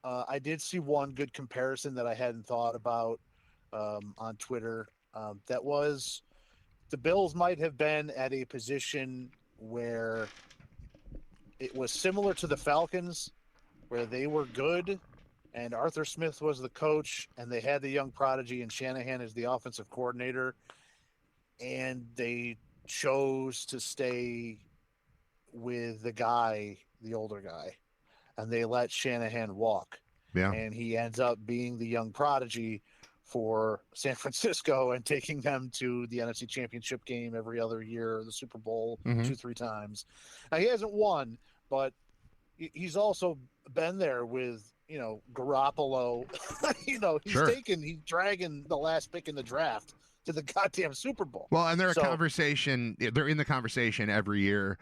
Speaker 11: I did see one good comparison that I hadn't thought about on Twitter. That was the Bills might have been at a position where it was similar to the Falcons, where they were good and Arthur Smith was the coach and they had the young prodigy and Shanahan as the offensive coordinator, and they chose to stay with the older guy, and they let Shanahan walk.
Speaker 1: Yeah.
Speaker 11: And he ends up being the young prodigy for San Francisco and taking them to the NFC Championship game every other year, the Super Bowl 2-3 times. Now, he hasn't won, but he's also been there with, Garoppolo. He's dragging the last pick in the draft to the goddamn Super Bowl.
Speaker 1: Well, and they're in the conversation every year.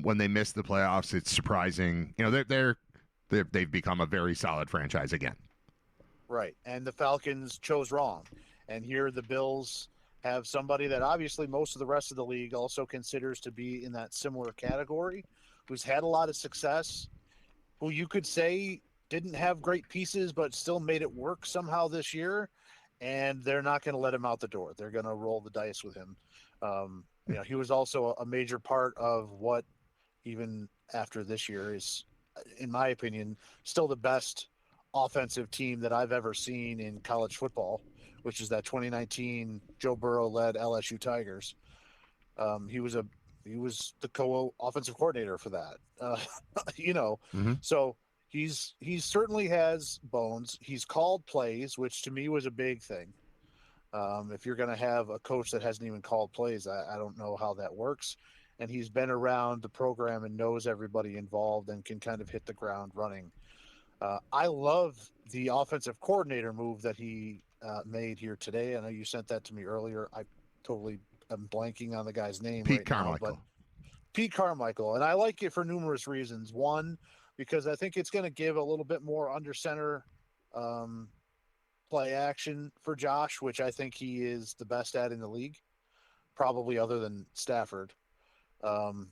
Speaker 1: When they miss the playoffs, it's surprising. They've become a very solid franchise again.
Speaker 11: Right. And the Falcons chose wrong. And here the Bills have somebody that obviously most of the rest of the league also considers to be in that similar category, who's had a lot of success, who you could say didn't have great pieces but still made it work somehow this year. And they're not going to let him out the door. They're going to roll the dice with him. He was also a major part of what, even after this year, is, in my opinion, still the best offensive team that I've ever seen in college football, which is that 2019 Joe Burrow-led LSU Tigers. He was the co-offensive coordinator for that. So he certainly has bones. He's called plays, which to me was a big thing. If you're going to have a coach that hasn't even called plays, I don't know how that works. And he's been around the program and knows everybody involved and can kind of hit the ground running. I love the offensive coordinator move that he made here today. I know you sent that to me earlier. I totally am blanking on the guy's name.
Speaker 1: Pete Carmichael.
Speaker 11: Now, but Pete Carmichael. And I like it for numerous reasons. One, because I think it's going to give a little bit more under center play action for Josh, which I think he is the best at in the league, probably other than Stafford. That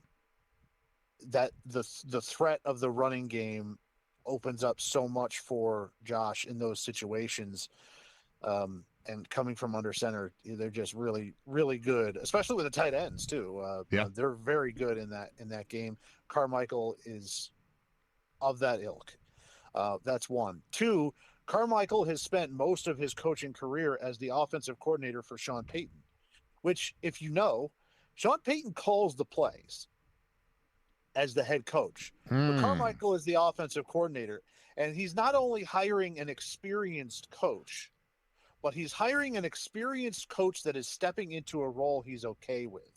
Speaker 11: the threat of the running game opens up so much for Josh in those situations. and coming from under center, they're just really, really good, especially with the tight ends too. They're very good in that game. Carmichael is of that ilk. That's one. Two, Carmichael has spent most of his coaching career as the offensive coordinator for Sean Payton, which, if you know, Sean Payton calls the plays as the head coach. But Carmichael is the offensive coordinator, and he's not only hiring an experienced coach, but he's hiring an experienced coach that is stepping into a role he's okay with.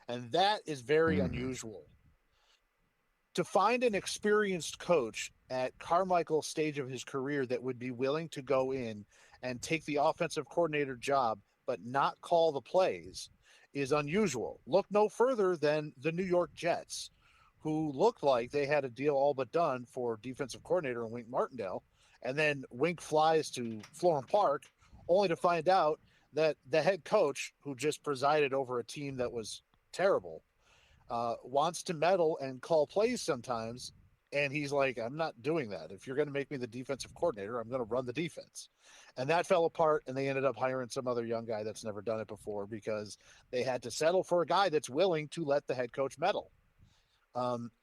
Speaker 11: And that is very unusual. To find an experienced coach at Carmichael's stage of his career that would be willing to go in and take the offensive coordinator job but not call the plays is unusual. Look no further than the New York Jets, who looked like they had a deal all but done for defensive coordinator in Wink Martindale, and then Wink flies to Florham Park, only to find out that the head coach, who just presided over a team that was terrible, wants to meddle and call plays sometimes, and he's like, I'm not doing that. If you're going to make me the defensive coordinator, I'm going to run the defense. And that fell apart, and they ended up hiring some other young guy that's never done it before because they had to settle for a guy that's willing to let the head coach meddle.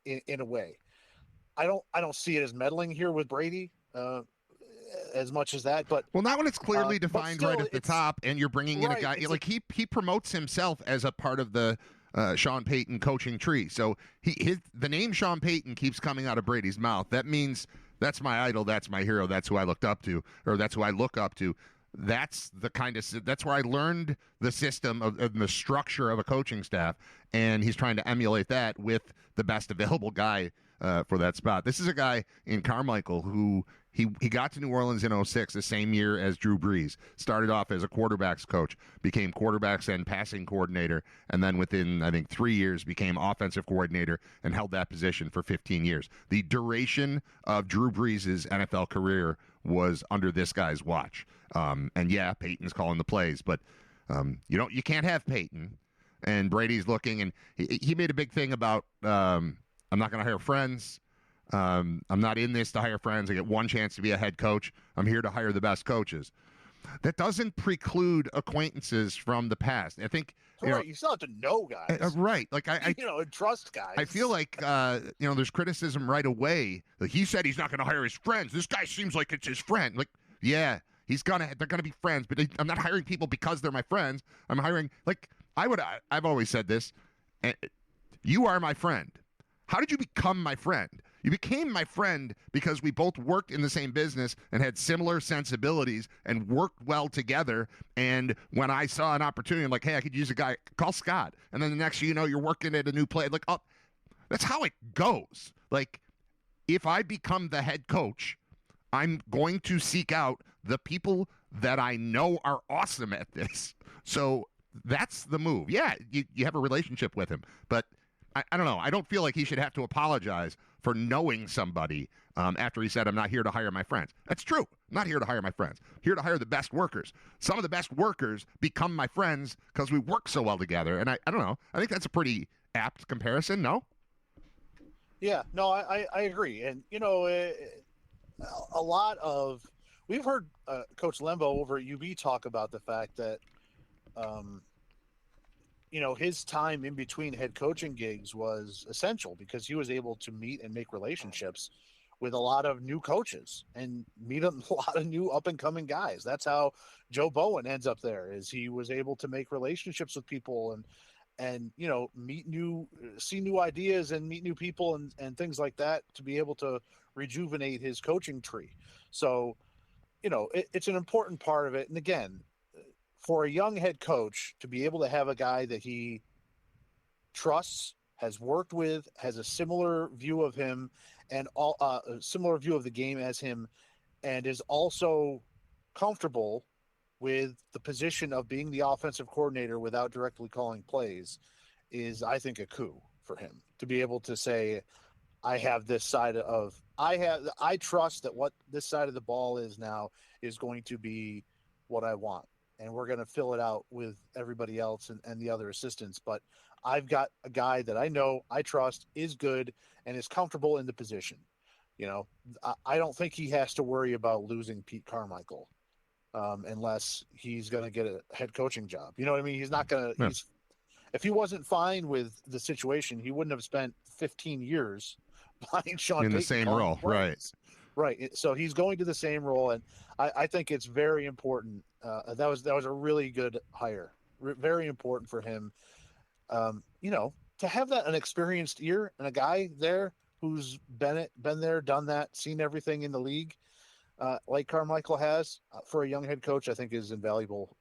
Speaker 11: In a way, I don't see it as meddling here with Brady as much as that, but
Speaker 1: not when it's clearly defined right at the top, and you're bringing in a guy like he promotes himself as a part of the Sean Payton coaching tree. So the name Sean Payton keeps coming out of Brady's mouth. That means that's my idol, that's my hero, that's who I looked up to, or that's who I look up to. That's where I learned the system of the structure of a coaching staff, and he's trying to emulate that with the best available guy for that spot. This is a guy in Carmichael who he got to New Orleans in 2006, the same year as Drew Brees. Started off as a quarterbacks coach, became quarterbacks and passing coordinator, and then within, I think, 3 years became offensive coordinator and held that position for 15 years. The duration of Drew Brees' NFL career was under this guy's watch. And yeah, Peyton's calling the plays, but you can't have Peyton. And Brady's looking, and he made a big thing about I'm not going to hire friends. I'm not in this to hire friends. I get one chance to be a head coach. I'm here to hire the best coaches. That doesn't preclude acquaintances from the past. I think
Speaker 11: you still have to know guys,
Speaker 1: right? Like I
Speaker 11: and trust guys.
Speaker 1: I feel like there's criticism right away. Like he said he's not going to hire his friends. This guy seems like it's his friend. Like yeah. They're gonna be friends, but I'm not hiring people because they're my friends. I'm hiring I've always said this. You are my friend. How did you become my friend? You became my friend because we both worked in the same business and had similar sensibilities and worked well together. And when I saw an opportunity, I'm like, hey, I could use a guy, call Scott. And then the next thing you know, you're working at a new place. Like, oh, that's how it goes. Like, if I become the head coach, I'm going to seek out the people that I know are awesome at this. So that's the move. Yeah, you have a relationship with him. But I don't know. I don't feel like he should have to apologize for knowing somebody after he said, I'm not here to hire my friends. That's true. I'm not here to hire my friends. I'm here to hire the best workers. Some of the best workers become my friends because we work so well together. And I don't know. I think that's a pretty apt comparison, no?
Speaker 11: Yeah, no, I agree. And, a lot of – we've heard Coach Lembo over at UB talk about the fact that, his time in between head coaching gigs was essential because he was able to meet and make relationships with a lot of new coaches and meet a lot of new up-and-coming guys. That's how Joe Bowen ends up there, is he was able to make relationships with people and see new ideas and meet new people and things like that to be able to rejuvenate his coaching tree. So, it's an important part of it. And again, for a young head coach to be able to have a guy that he trusts, has worked with, has a similar view of him and a similar view of the game as him, and is also comfortable with the position of being the offensive coordinator without directly calling plays is, I think, a coup for him to be able to say, I trust that what this side of the ball is now is going to be what I want. And we're going to fill it out with everybody else and the other assistants. But I've got a guy that I know, I trust, is good, and is comfortable in the position. I don't think he has to worry about losing Pete Carmichael unless he's going to get a head coaching job. You know what I mean? He's not going to.
Speaker 1: Yeah.
Speaker 11: If he wasn't fine with the situation, he wouldn't have spent 15 years behind Sean
Speaker 1: in the
Speaker 11: Payton
Speaker 1: same
Speaker 11: calling
Speaker 1: role,
Speaker 11: plays. Right. So he's going to the same role, and I think it's very important. That was a really good hire. Very important for him. To have an experienced ear and a guy there who's been there, done that, seen everything in the league, like Carmichael has, for a young head coach, I think is invaluable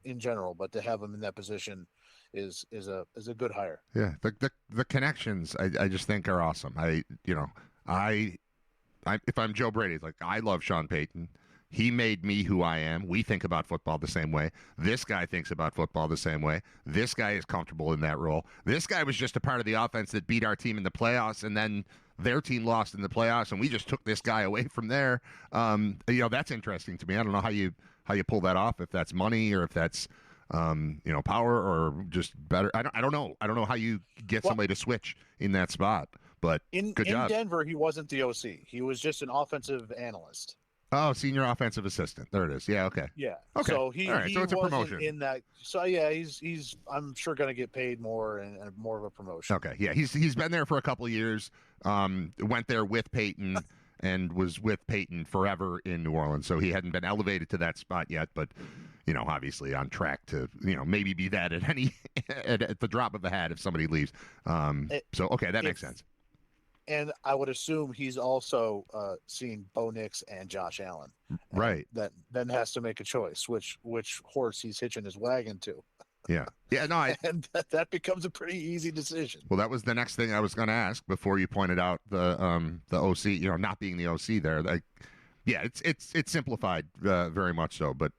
Speaker 11: in general. But to have him in that position is a good hire.
Speaker 1: Yeah, the connections I just think are awesome. If I'm Joe Brady, like, I love Sean Payton. He made me who I am. We think about football the same way. This guy thinks about football the same way. This guy is comfortable in that role. This guy was just a part of the offense that beat our team in the playoffs, and then their team lost in the playoffs, and we just took this guy away from there. That's interesting to me. I don't know how you pull that off, if that's money or if that's power or just better. I don't know. I don't know how you get somebody to switch in that spot. But good job.
Speaker 11: In Denver, he wasn't the OC. He was just an offensive analyst.
Speaker 1: Oh, senior offensive assistant. There it is. Yeah. Okay.
Speaker 11: Yeah.
Speaker 1: Okay.
Speaker 11: So he
Speaker 1: so it's a promotion
Speaker 11: in that. So yeah, he's I'm sure going to get paid more and more of a promotion.
Speaker 1: Okay. Yeah. He's been there for a couple of years. Went there with Peyton and was with Peyton forever in New Orleans. So he hadn't been elevated to that spot yet, but obviously on track to maybe be that at any at the drop of a hat if somebody leaves. That makes sense.
Speaker 11: And I would assume he's also seeing Bo Nix and Josh Allen.
Speaker 1: Right.
Speaker 11: That then has to make a choice which horse he's hitching his wagon to.
Speaker 1: Yeah. Yeah. No.
Speaker 11: And that becomes a pretty easy decision.
Speaker 1: Well, that was the next thing I was going to ask before you pointed out the OC. Not being the OC there. It's simplified very much so, but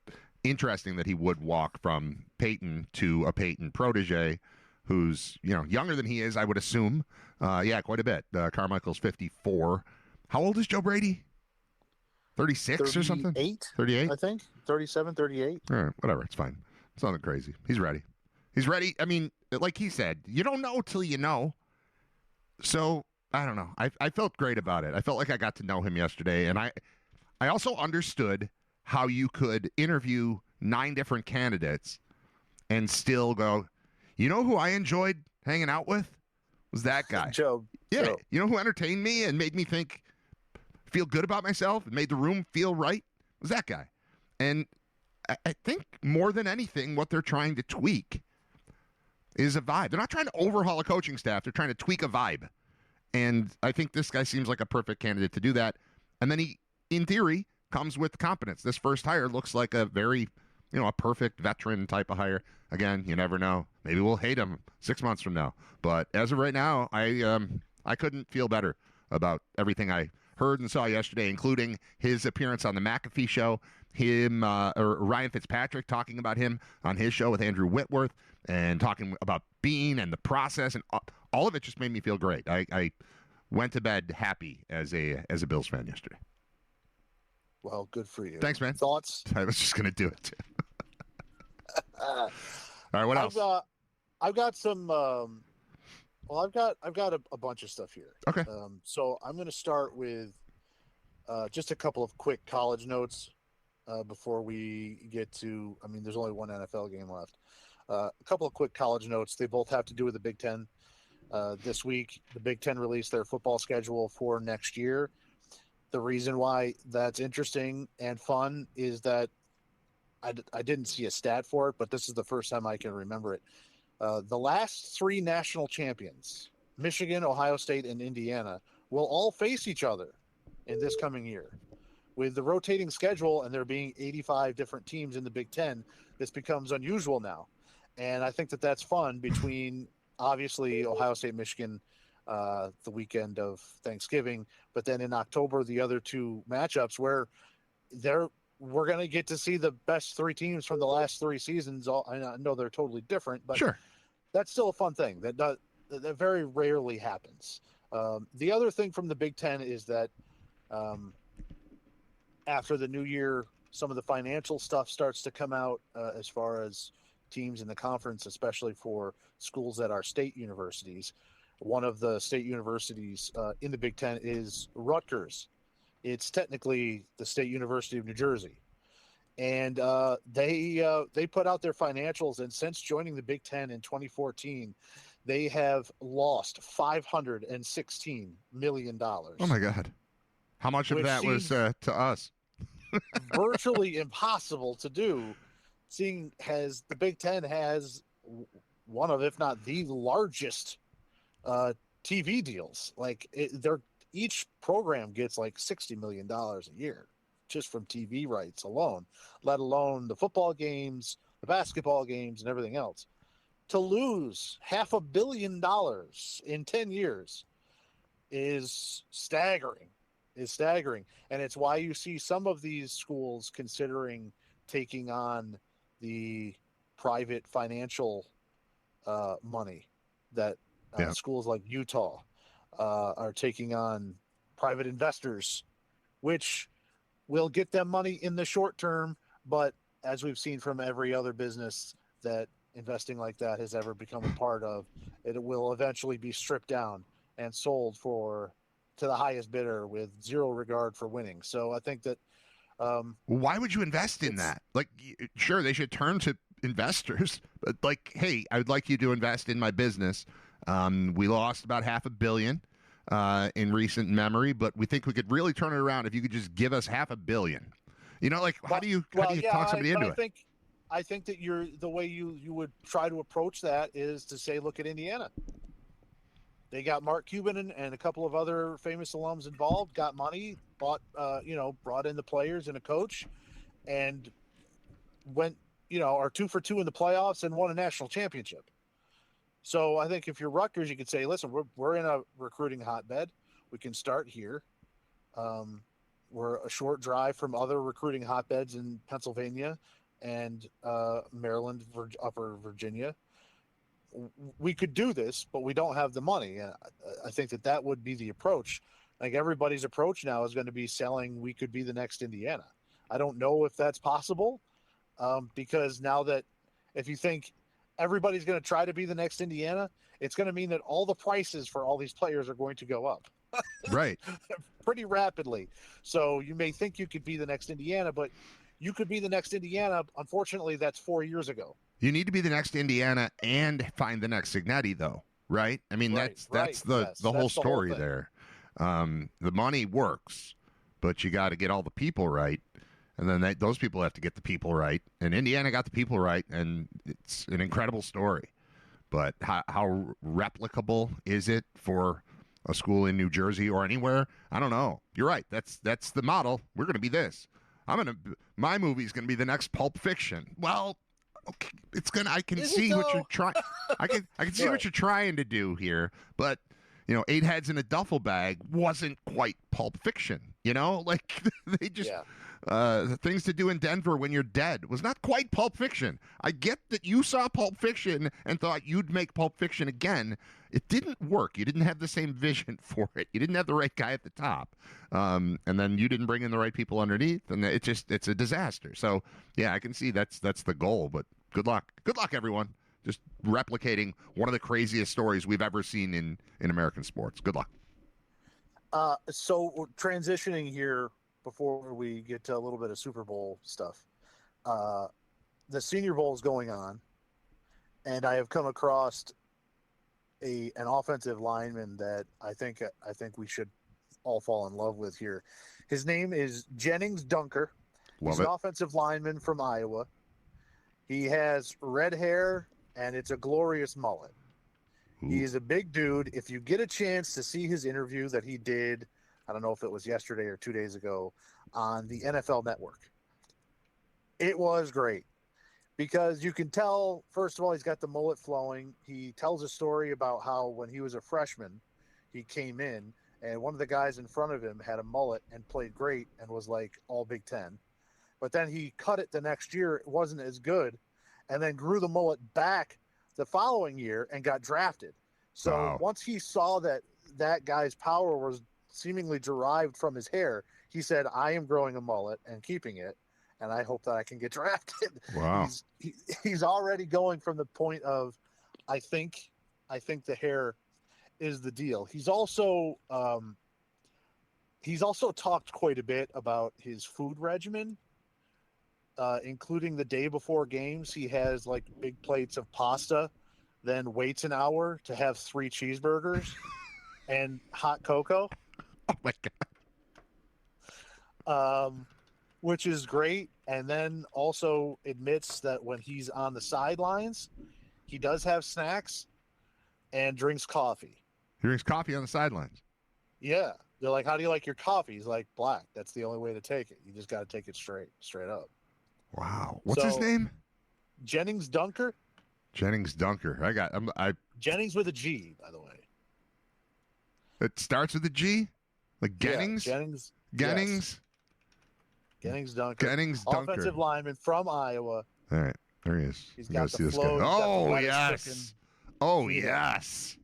Speaker 1: interesting that he would walk from Peyton to a Peyton protege, who's younger than he is, I would assume. Quite a bit. Carmichael's 54. How old is Joe Brady? 36 or something? 38?
Speaker 11: I think. 37, 38.
Speaker 1: All right, whatever. It's fine. It's nothing crazy. He's ready. He's ready. I mean, like he said, you don't know till you know. So, I don't know. I felt great about it. I felt like I got to know him yesterday, and I also understood how you could interview 9 different candidates and still go, who I enjoyed hanging out with? Was that guy.
Speaker 11: Joe.
Speaker 1: Yeah.
Speaker 11: Joe.
Speaker 1: You know who entertained me and made me feel good about myself and made the room feel right? Was that guy. And I think more than anything, what they're trying to tweak is a vibe. They're not trying to overhaul a coaching staff. They're trying to tweak a vibe. And I think this guy seems like a perfect candidate to do that. And then he, in theory, comes with competence. This first hire looks like a very, a perfect veteran type of hire. Again, you never know. Maybe we'll hate him 6 months from now. But as of right now, I couldn't feel better about everything I heard and saw yesterday, including his appearance on the McAfee Show, or Ryan Fitzpatrick talking about him on his show with Andrew Whitworth, and talking about Beane and the process, and all of it just made me feel great. I went to bed happy as a Bills fan yesterday.
Speaker 11: Well, good for you.
Speaker 1: Thanks, man.
Speaker 11: Thoughts?
Speaker 1: I was just going to do it too. All right, what else?
Speaker 11: I've got some. I've got a bunch of stuff here.
Speaker 1: Okay.
Speaker 11: So I'm going to start with just a couple of quick college notes before we get to. I mean, there's only one NFL game left. A couple of quick college notes. They both have to do with the Big Ten. This week, the Big Ten released their football schedule for next year. The reason why that's interesting and fun is that I didn't see a stat for it, but this is the first time I can remember it. The last 3 national champions, Michigan, Ohio State, and Indiana, will all face each other in this coming year. With the rotating schedule and there being 85 different teams in the Big Ten, this becomes unusual now. And I think that that's fun between, obviously, Ohio State, Michigan, the weekend of Thanksgiving, but then in October, the other 2 matchups where we're going to get to see the best 3 teams from the last 3 seasons. I know they're totally different, but
Speaker 1: sure,
Speaker 11: that's still a fun thing that very rarely happens. The other thing from the Big Ten is that after the new year, some of the financial stuff starts to come out as far as teams in the conference, especially for schools that are state universities. One of the state universities in the Big Ten is Rutgers. It's technically the State University of New Jersey. And they put out their financials, and since joining the Big Ten in 2014, they have lost $516 million.
Speaker 1: Oh my God. How much of that was to us?
Speaker 11: Virtually impossible to do, seeing as the Big Ten has one of, if not the largest TV deals. Like each program gets like $60 million a year just from TV rights alone, let alone the football games, the basketball games, and everything else. To lose $500 million in 10 years is staggering. And it's why you see some of these schools considering taking on the private financial money that schools like Utah are taking on private investors, which will get them money in the short term. But as we've seen from every other business that investing like that has ever become a part of, it will eventually be stripped down and sold to the highest bidder with zero regard for winning. So I think that
Speaker 1: why would you invest in that? Like, sure, they should turn to investors, but like, hey, I would like you to invest in my business. We lost about $500 million in recent memory, but we think we could really turn it around if you could just give us $500 million. You know, like, how do you talk somebody into it?
Speaker 11: I think that the way you would try to approach that is to say, look at Indiana. They got Mark Cuban and a couple of other famous alums involved, got money, brought in the players and a coach, and went, are 2 for 2 in the playoffs and won a national championship. So I think if you're Rutgers, you could say, listen, we're in a recruiting hotbed. We can start here. We're a short drive from other recruiting hotbeds in Pennsylvania and Maryland, Upper Virginia. We could do this, but we don't have the money. I think that would be the approach. Like, everybody's approach now is going to be selling, we could be the next Indiana. I don't know if that's possible, because now that if you think everybody's going to try to be the next Indiana, it's going to mean that all the prices for all these players are going to go up.
Speaker 1: Right.
Speaker 11: Pretty rapidly. So you may think you could be the next Indiana, but you could be the next Indiana. Unfortunately, that's 4 years ago.
Speaker 1: You need to be the next Indiana and find the next Signetti, though, right? I mean, that's the whole story there. The money works, but you got to get all the people right, and then those people have to get the people right. And Indiana got the people right, and it's an incredible story. But how replicable is it for a school in New Jersey or anywhere? I don't know. You're right. That's the model. We're going to be this. My movie's going to be the next Pulp Fiction. Well, okay, I can see what you're trying. I can see what you're trying to do here, but 8 heads in a duffel bag wasn't quite Pulp Fiction. Like, they just the things to do in Denver when you're dead was not quite Pulp Fiction. I get that you saw Pulp Fiction and thought you'd make Pulp Fiction again. It didn't work. You didn't have the same vision for it. You didn't have the right guy at the top, and then you didn't bring in the right people underneath, and it's a disaster. So yeah, I can see that's the goal. But good luck, everyone. Just replicating one of the craziest stories we've ever seen in American sports. Good luck.
Speaker 11: So we're transitioning here before we get to a little bit of Super Bowl stuff. The Senior Bowl is going on, and I have come across an offensive lineman that I think we should all fall in love with here. His name is Jennings Dunker. He's an offensive lineman from Iowa. He has red hair, and it's a glorious mullet. He is a big dude. If you get a chance to see his interview that he did, I don't know if it was yesterday or 2 days ago, on the NFL Network, it was great. Because you can tell, first of all, he's got the mullet flowing. He tells a story about how when he was a freshman, he came in, and one of the guys in front of him had a mullet and played great and was like all Big Ten. But then he cut it the next year. It wasn't as good, and then grew the mullet back the following year and got drafted. So once he saw that guy's power was seemingly derived from his hair, he said, I am growing a mullet and keeping it, and I hope that I can get drafted.
Speaker 1: Wow.
Speaker 11: He's already going from the point of, I think the hair is the deal. He's also talked quite a bit about his food regimen. including the day before games, he has like big plates of pasta, then waits an hour to have 3 cheeseburgers and hot cocoa.
Speaker 1: Oh my God.
Speaker 11: Which is great. And then also admits that when he's on the sidelines, he does have snacks and drinks coffee.
Speaker 1: He drinks coffee on the sidelines.
Speaker 11: Yeah. They're like, how do you like your coffee? He's like, black. That's the only way to take it. You just got to take it straight up.
Speaker 1: Wow. What's his name?
Speaker 11: Jennings Dunker.
Speaker 1: Jennings Dunker.
Speaker 11: Jennings with a G, by the way.
Speaker 1: It starts with a G? Like Gennings?
Speaker 11: Yeah, Jennings.
Speaker 1: Gennings?
Speaker 11: Yes. Gennings Dunker.
Speaker 1: Gennings Dunker.
Speaker 11: Offensive lineman from Iowa.
Speaker 1: All right. There he is.
Speaker 11: He's
Speaker 1: You
Speaker 11: got
Speaker 1: gotta
Speaker 11: the
Speaker 1: see this
Speaker 11: flow.
Speaker 1: guy.
Speaker 11: He's got the
Speaker 1: Oh,
Speaker 11: lettuce
Speaker 1: yes.
Speaker 11: chicken.
Speaker 1: Oh, yes.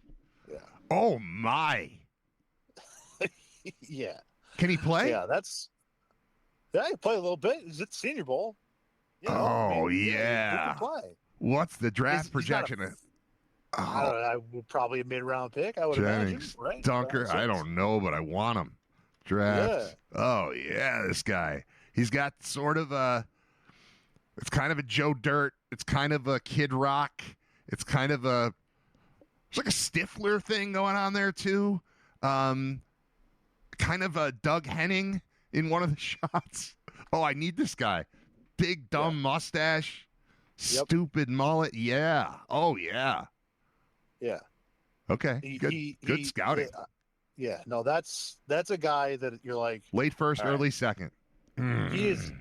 Speaker 11: Yeah.
Speaker 1: Oh, my.
Speaker 11: Yeah.
Speaker 1: Can he play?
Speaker 11: Yeah, he played a little bit. He's at the Senior Bowl. You know,
Speaker 1: Oh,
Speaker 11: he
Speaker 1: yeah.
Speaker 11: can play.
Speaker 1: What's the draft
Speaker 11: He's
Speaker 1: projection?
Speaker 11: I don't know. I would probably a mid-round pick. I would imagine.
Speaker 1: Jennings
Speaker 11: Right?
Speaker 1: Dunker. I don't know, but I want him. Draft.
Speaker 11: Yeah.
Speaker 1: Oh, yeah, this guy. He's got sort of it's kind of a Joe Dirt. It's kind of a Kid Rock. It's kind of there's like a Stifler thing going on there, too. Kind of a Doug Henning in one of the shots. Oh, I need this guy. Big, dumb mustache.
Speaker 11: Yep.
Speaker 1: Stupid mullet. Yeah. Oh, yeah.
Speaker 11: Yeah.
Speaker 1: Okay. Good scouting.
Speaker 11: Yeah. No, that's a guy that you're like
Speaker 1: Late first,
Speaker 11: all right.
Speaker 1: early second.
Speaker 11: He is.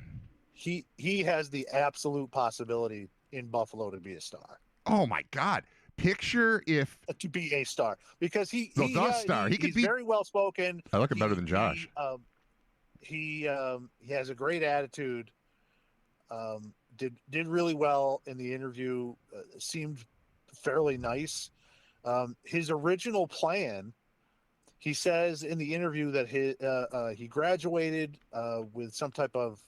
Speaker 11: He has the absolute possibility in Buffalo to be a star.
Speaker 1: Oh my God! Picture if
Speaker 11: to be a star because
Speaker 1: He could
Speaker 11: he's
Speaker 1: be
Speaker 11: very well spoken.
Speaker 1: I look better than Josh.
Speaker 11: He has a great attitude. Did really well in the interview. Seemed fairly nice. His original plan, he says in the interview that he graduated with some type of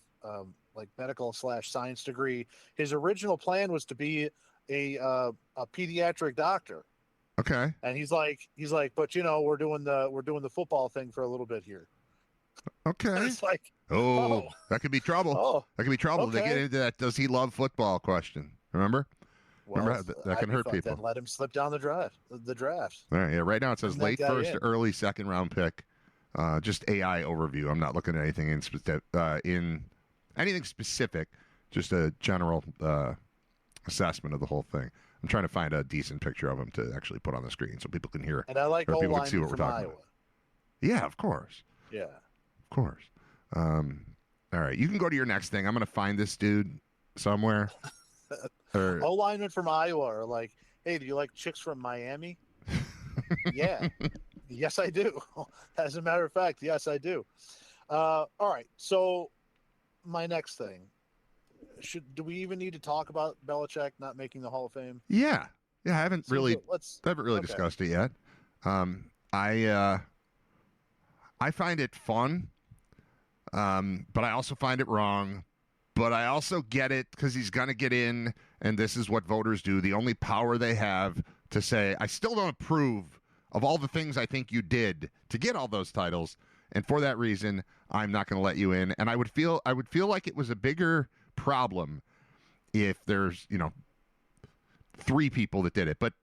Speaker 11: like medical / science degree. His original plan was to be a pediatric doctor.
Speaker 1: Okay.
Speaker 11: And he's like, but we're doing the football thing for a little bit here.
Speaker 1: Okay.
Speaker 11: It's like,
Speaker 1: that could be trouble.
Speaker 11: Oh,
Speaker 1: that could be trouble.
Speaker 11: okay.
Speaker 1: They get into that. Does he love football question? Remember?
Speaker 11: Well,
Speaker 1: Remember that can hurt people.
Speaker 11: Then let him slip down the draft.
Speaker 1: All right. Yeah. Right now it says
Speaker 11: Bring
Speaker 1: late
Speaker 11: that guy
Speaker 1: first,
Speaker 11: in.
Speaker 1: early second round pick. Just AI overview. I'm not looking at anything in anything specific. Just a general assessment of the whole thing. I'm trying to find a decent picture of him to actually put on the screen so people can hear.
Speaker 11: And I like
Speaker 1: or people
Speaker 11: O-lineman
Speaker 1: can see what we're
Speaker 11: from
Speaker 1: talking
Speaker 11: Iowa.
Speaker 1: about. Yeah, of course.
Speaker 11: Yeah.
Speaker 1: Of course. All right, you can go to your next thing. I'm going to find this dude somewhere.
Speaker 11: O-linemen from Iowa are like, hey, do you like chicks from Miami? Yeah. Yes, I do. As a matter of fact, yes, I do. All right, so my next thing. Do we even need to talk about Belichick not making the Hall of Fame?
Speaker 1: Yeah. I haven't really
Speaker 11: okay.
Speaker 1: discussed it yet. I find it fun, but I also find it wrong. But I also get it because he's going to get in, and this is what voters do. The only power they have to say, I still don't approve of all the things I think you did to get all those titles, and for that reason, I'm not going to let you in. And I would feel like it was a bigger problem if there's 3 people that did it, but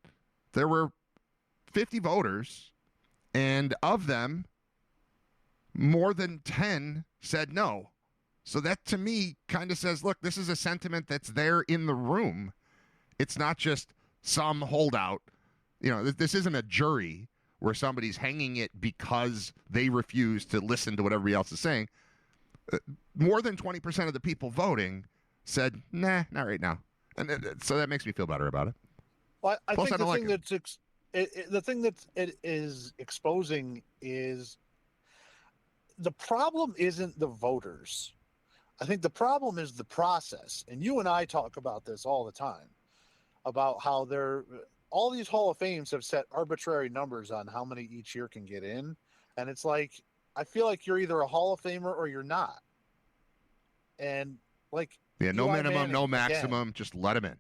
Speaker 1: there were 50 voters, and of them, more than 10 said no. So that to me kind of says, look, this is a sentiment that's there in the room. It's not just some holdout. This isn't a jury where somebody's hanging it because they refuse to listen to what everybody else is saying. More than 20% of the people voting said, nah, not right now. And so that makes me feel better about it.
Speaker 11: Well, I
Speaker 1: Plus,
Speaker 11: think
Speaker 1: I don't
Speaker 11: the thing that it is exposing is the problem isn't the voters. I think the problem is the process. And you and I talk about this all the time, about how all these Hall of Fames have set arbitrary numbers on how many each year can get in. And it's like, I feel like you're either a Hall of Famer or you're not. And like,
Speaker 1: yeah, no
Speaker 11: Eli
Speaker 1: minimum,
Speaker 11: Manning,
Speaker 1: no maximum,
Speaker 11: again.
Speaker 1: just let him in.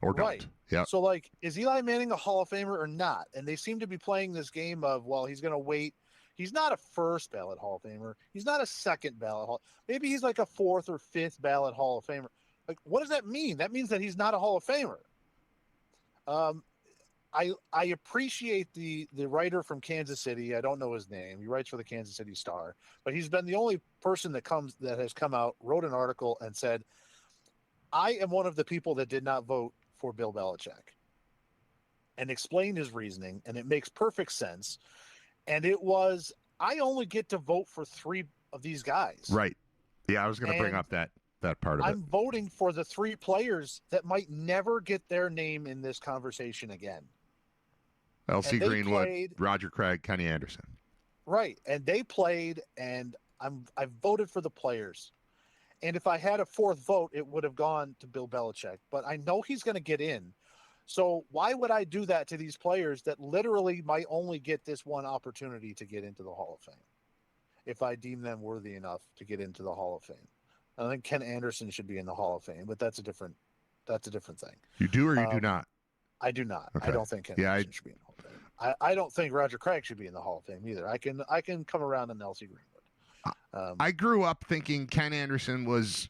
Speaker 1: Or
Speaker 11: Right.
Speaker 1: don't. Yeah.
Speaker 11: So, like, is Eli Manning a Hall of Famer or not? And they seem to be playing this game of, well, he's going to wait. He's not a first ballot Hall of Famer. He's not a second ballot Hall. Maybe he's like a fourth or fifth ballot Hall of Famer. Like, what does that mean? That means that he's not a Hall of Famer. I appreciate the writer from Kansas City. I don't know his name. He writes for the Kansas City Star, but he's been the only person that has come out, wrote an article, and said, "I am one of the people that did not vote for Bill Belichick," and explained his reasoning, and it makes perfect sense. And it was, I only get to vote for 3 of these guys.
Speaker 1: Right. Yeah, I was going to bring up that part of it.
Speaker 11: I'm voting for the 3 players that might never get their name in this conversation again.
Speaker 1: L.C. Greenwood, Roger Craig, Kenny Anderson.
Speaker 11: Right. And they played, and I voted for the players. And if I had a 4th vote, it would have gone to Bill Belichick. But I know he's going to get in. So why would I do that to these players that literally might only get this one opportunity to get into the Hall of Fame if I deem them worthy enough to get into the Hall of Fame? I think Ken Anderson should be in the Hall of Fame, but that's a different thing.
Speaker 1: You do or you do not?
Speaker 11: I do not.
Speaker 1: Okay.
Speaker 11: I don't think Ken Anderson should be in the Hall of Fame. I don't think Roger Craig should be in the Hall of Fame either. I can come around on L.C. Greenwood.
Speaker 1: I grew up thinking Ken Anderson was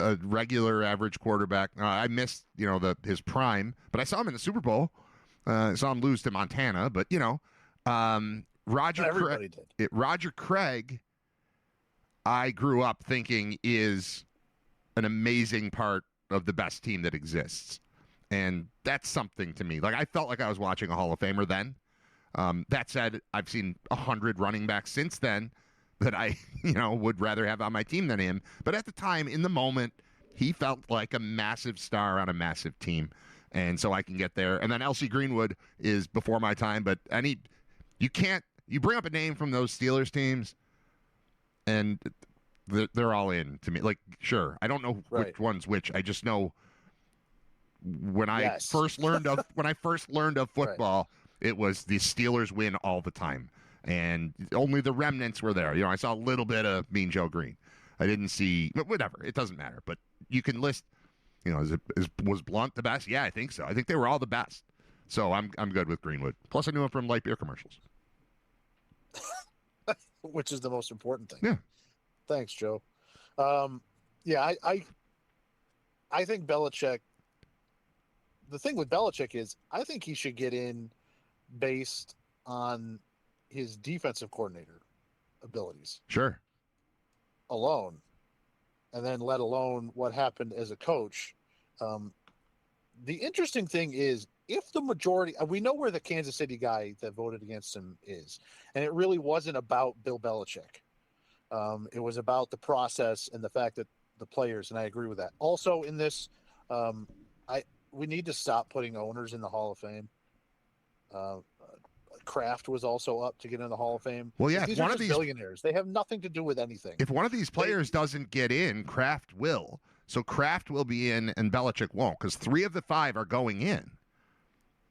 Speaker 1: a regular average quarterback. I missed, his prime, but I saw him in the Super Bowl. I saw him lose to Montana, but Roger Craig, I grew up thinking is an amazing part of the best team that exists. And that's something to me. Like, I felt like I was watching a Hall of Famer then. That said, I've seen 100 running backs since then that I, would rather have on my team than him. But at the time, in the moment, he felt like a massive star on a massive team. And so I can get there. And then L.C. Greenwood is before my time. But you bring up a name from those Steelers teams, and they're all in to me. Like, sure, I don't know which one's which. I just know when I first learned of football, it was the Steelers win all the time. And only the remnants were there. I saw a little bit of Mean Joe Green. I didn't see, but whatever. It doesn't matter. But you can list, was Blunt the best? Yeah, I think so. I think they were all the best. So I'm good with Greenwood. Plus, I knew him from light beer commercials.
Speaker 11: Which is the most important thing.
Speaker 1: Yeah.
Speaker 11: Thanks, Joe. I think Belichick. The thing with Belichick is, I think he should get in based on his defensive coordinator abilities.
Speaker 1: Sure.
Speaker 11: Alone. And then let alone what happened as a coach. The interesting thing is, if the majority, we know where the Kansas City guy that voted against him is, and it really wasn't about Bill Belichick. It was about the process and the fact that the players, and I agree with that. Also in this, we need to stop putting owners in the Hall of Fame. Kraft was also up to get in the Hall of Fame.
Speaker 1: Well, yeah,
Speaker 11: these are just billionaires. They have nothing to do with anything.
Speaker 1: If one of these players doesn't get in, Kraft will. So Kraft will be in, and Belichick won't, because 3 of the 5 are going in.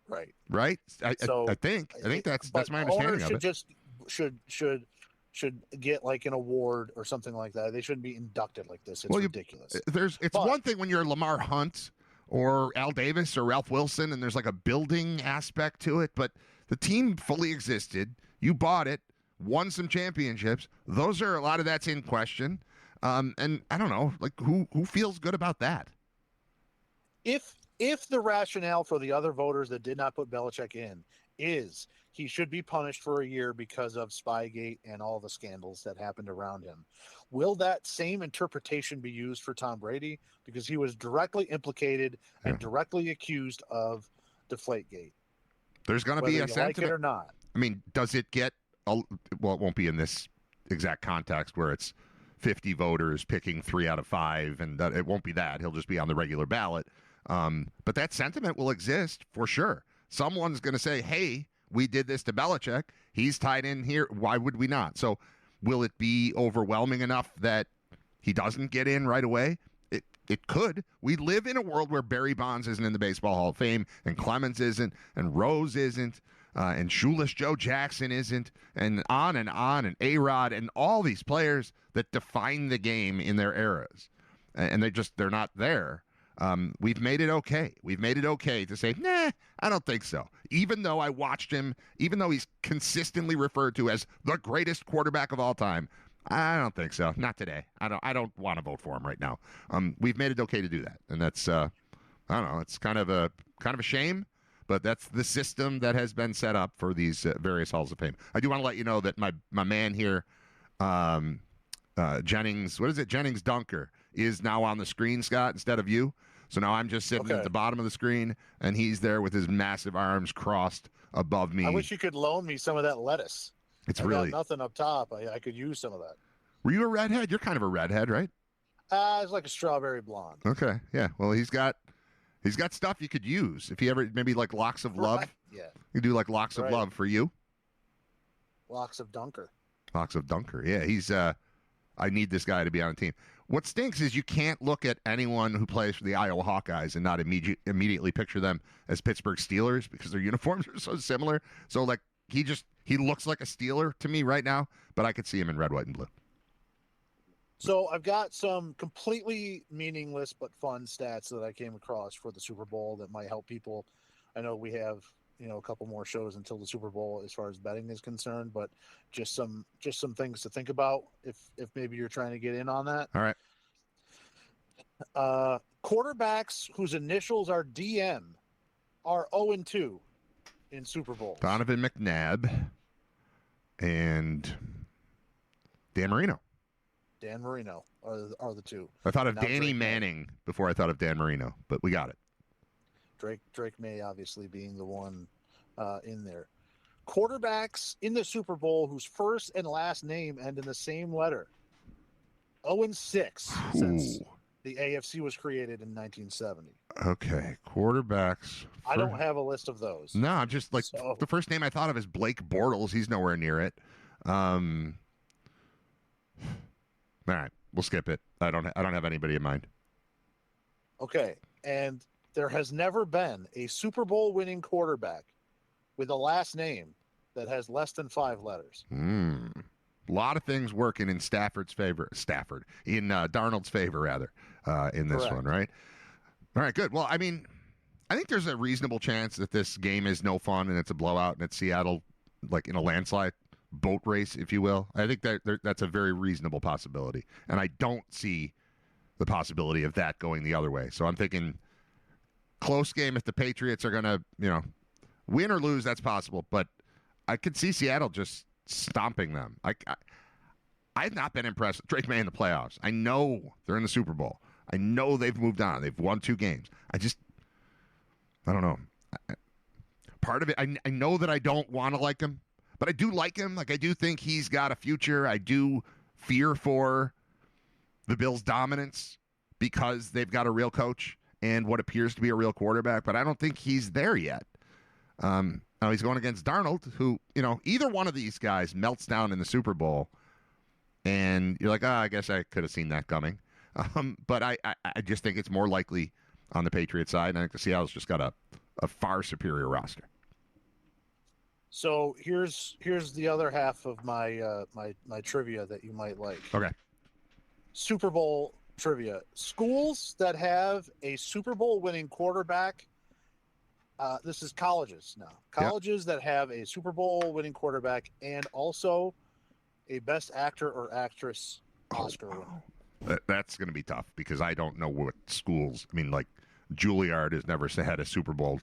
Speaker 11: Right.
Speaker 1: Right. I think that's my understanding of it.
Speaker 11: Should get like an award or something like that. They shouldn't be inducted like this. It's ridiculous.
Speaker 1: It's one thing when you're Lamar Hunt or Al Davis or Ralph Wilson, and there's like a building aspect to it, but the team fully existed. You bought it, won some championships. Those are, a lot of that's in question. And I don't know, like who feels good about that?
Speaker 11: If the rationale for the other voters that did not put Belichick in is he should be punished for a year because of Spygate and all the scandals that happened around him, will that same interpretation be used for Tom Brady? Because he was directly implicated and directly accused of Deflategate.
Speaker 1: There's going to be a sentiment,
Speaker 11: like it or not.
Speaker 1: I mean, does it get? Well, it won't be in this exact context where it's 50 voters picking 3 out of 5, and it won't be that. He'll just be on the regular ballot. But that sentiment will exist for sure. Someone's going to say, "Hey, we did this to Belichick. He's tied in here. Why would we not?" So, will it be overwhelming enough that he doesn't get in right away? It could. We live in a world where Barry Bonds isn't in the Baseball Hall of Fame, and Clemens isn't, and Rose isn't, and Shoeless Joe Jackson isn't, and and A-Rod, and all these players that define the game in their eras. And they're not there. We've made it okay. We've made it okay to say, nah, I don't think so. Even though I watched him, even though he's consistently referred to as the greatest quarterback of all time, I don't think so. Not today. I don't want to vote for him right now. We've made it okay to do that, and that's I don't know. It's kind of a shame, but that's the system that has been set up for these various halls of fame. I do want to let you know that my man here, Jennings, what is it? Jennings Dunker is now on the screen, Scott, instead of you. So now I'm just sitting at the bottom of the screen, and he's there with his massive arms crossed above me.
Speaker 11: I wish you could loan me some of that lettuce.
Speaker 1: It's
Speaker 11: I
Speaker 1: really
Speaker 11: got nothing up top. I could use some of that.
Speaker 1: Were you a redhead? You're kind of a redhead, right?
Speaker 11: It's like a strawberry blonde.
Speaker 1: Okay, yeah. Well, he's got stuff you could use if he ever maybe like locks of love.
Speaker 11: Right. Yeah.
Speaker 1: You do like locks of love for you.
Speaker 11: Locks of Dunker.
Speaker 1: Locks of Dunker. Yeah, he's. I need this guy to be on the team. What stinks is you can't look at anyone who plays for the Iowa Hawkeyes and not immediately picture them as Pittsburgh Steelers because their uniforms are so similar. So like he looks like a Steeler to me right now, but I could see him in red, white, and blue.
Speaker 11: So I've got some completely meaningless but fun stats that I came across for the Super Bowl that might help people. I know we have, a couple more shows until the Super Bowl as far as betting is concerned, but just some things to think about if maybe you're trying to get in on that.
Speaker 1: All
Speaker 11: right. Quarterbacks whose initials are DM are 0-2 in Super Bowls.
Speaker 1: Donovan McNabb and Dan Marino.
Speaker 11: Dan Marino are the two.
Speaker 1: I thought of
Speaker 11: Now
Speaker 1: Danny
Speaker 11: Drake
Speaker 1: Manning before I thought of Dan Marino, but we got it.
Speaker 11: Drake May obviously being the one in there. Quarterbacks in the Super Bowl whose first and last name end in the same letter. 0-6 since the AFC was created in 1970.
Speaker 1: Okay, quarterbacks.
Speaker 11: I don't have a list of those.
Speaker 1: No, I'm just like the first name I thought of is Blake Bortles. He's nowhere near it. All right, we'll skip it. I don't have anybody in mind.
Speaker 11: Okay, and there has never been a Super Bowl winning quarterback with a last name that has less than 5 letters.
Speaker 1: A lot of things working in Darnold's favor, rather, in this one, right? All right, good. Well, I mean, I think there's a reasonable chance that this game is no fun and it's a blowout and it's Seattle, like in a landslide boat race, if you will. I think that's a very reasonable possibility, and I don't see the possibility of that going the other way. So I'm thinking close game. If the Patriots are going to, win or lose, that's possible. But I could see Seattle just stomping them. I have not been impressed with Drake May in the playoffs. I know they're in the Super Bowl. I know they've moved on. They've won 2 games. I don't know. Part of it, I know that I don't want to like him, but I do like him. Like, I do think he's got a future. I do fear for the Bills' dominance because they've got a real coach and what appears to be a real quarterback, but I don't think he's there yet. Now he's going against Darnold, who, either one of these guys melts down in the Super Bowl, and you're like, I guess I could have seen that coming. But I just think it's more likely on the Patriots side, and I think the Seattle's just got a far superior roster.
Speaker 11: So here's the other half of my my trivia that you might like.
Speaker 1: Okay.
Speaker 11: Super Bowl trivia. Schools that have a Super Bowl winning quarterback. This is colleges now. Colleges that have a Super Bowl winning quarterback and also a Best Actor or Actress Oscar winner.
Speaker 1: That's going to be tough because I don't know what schools. I mean, like Juilliard has never had a Super Bowl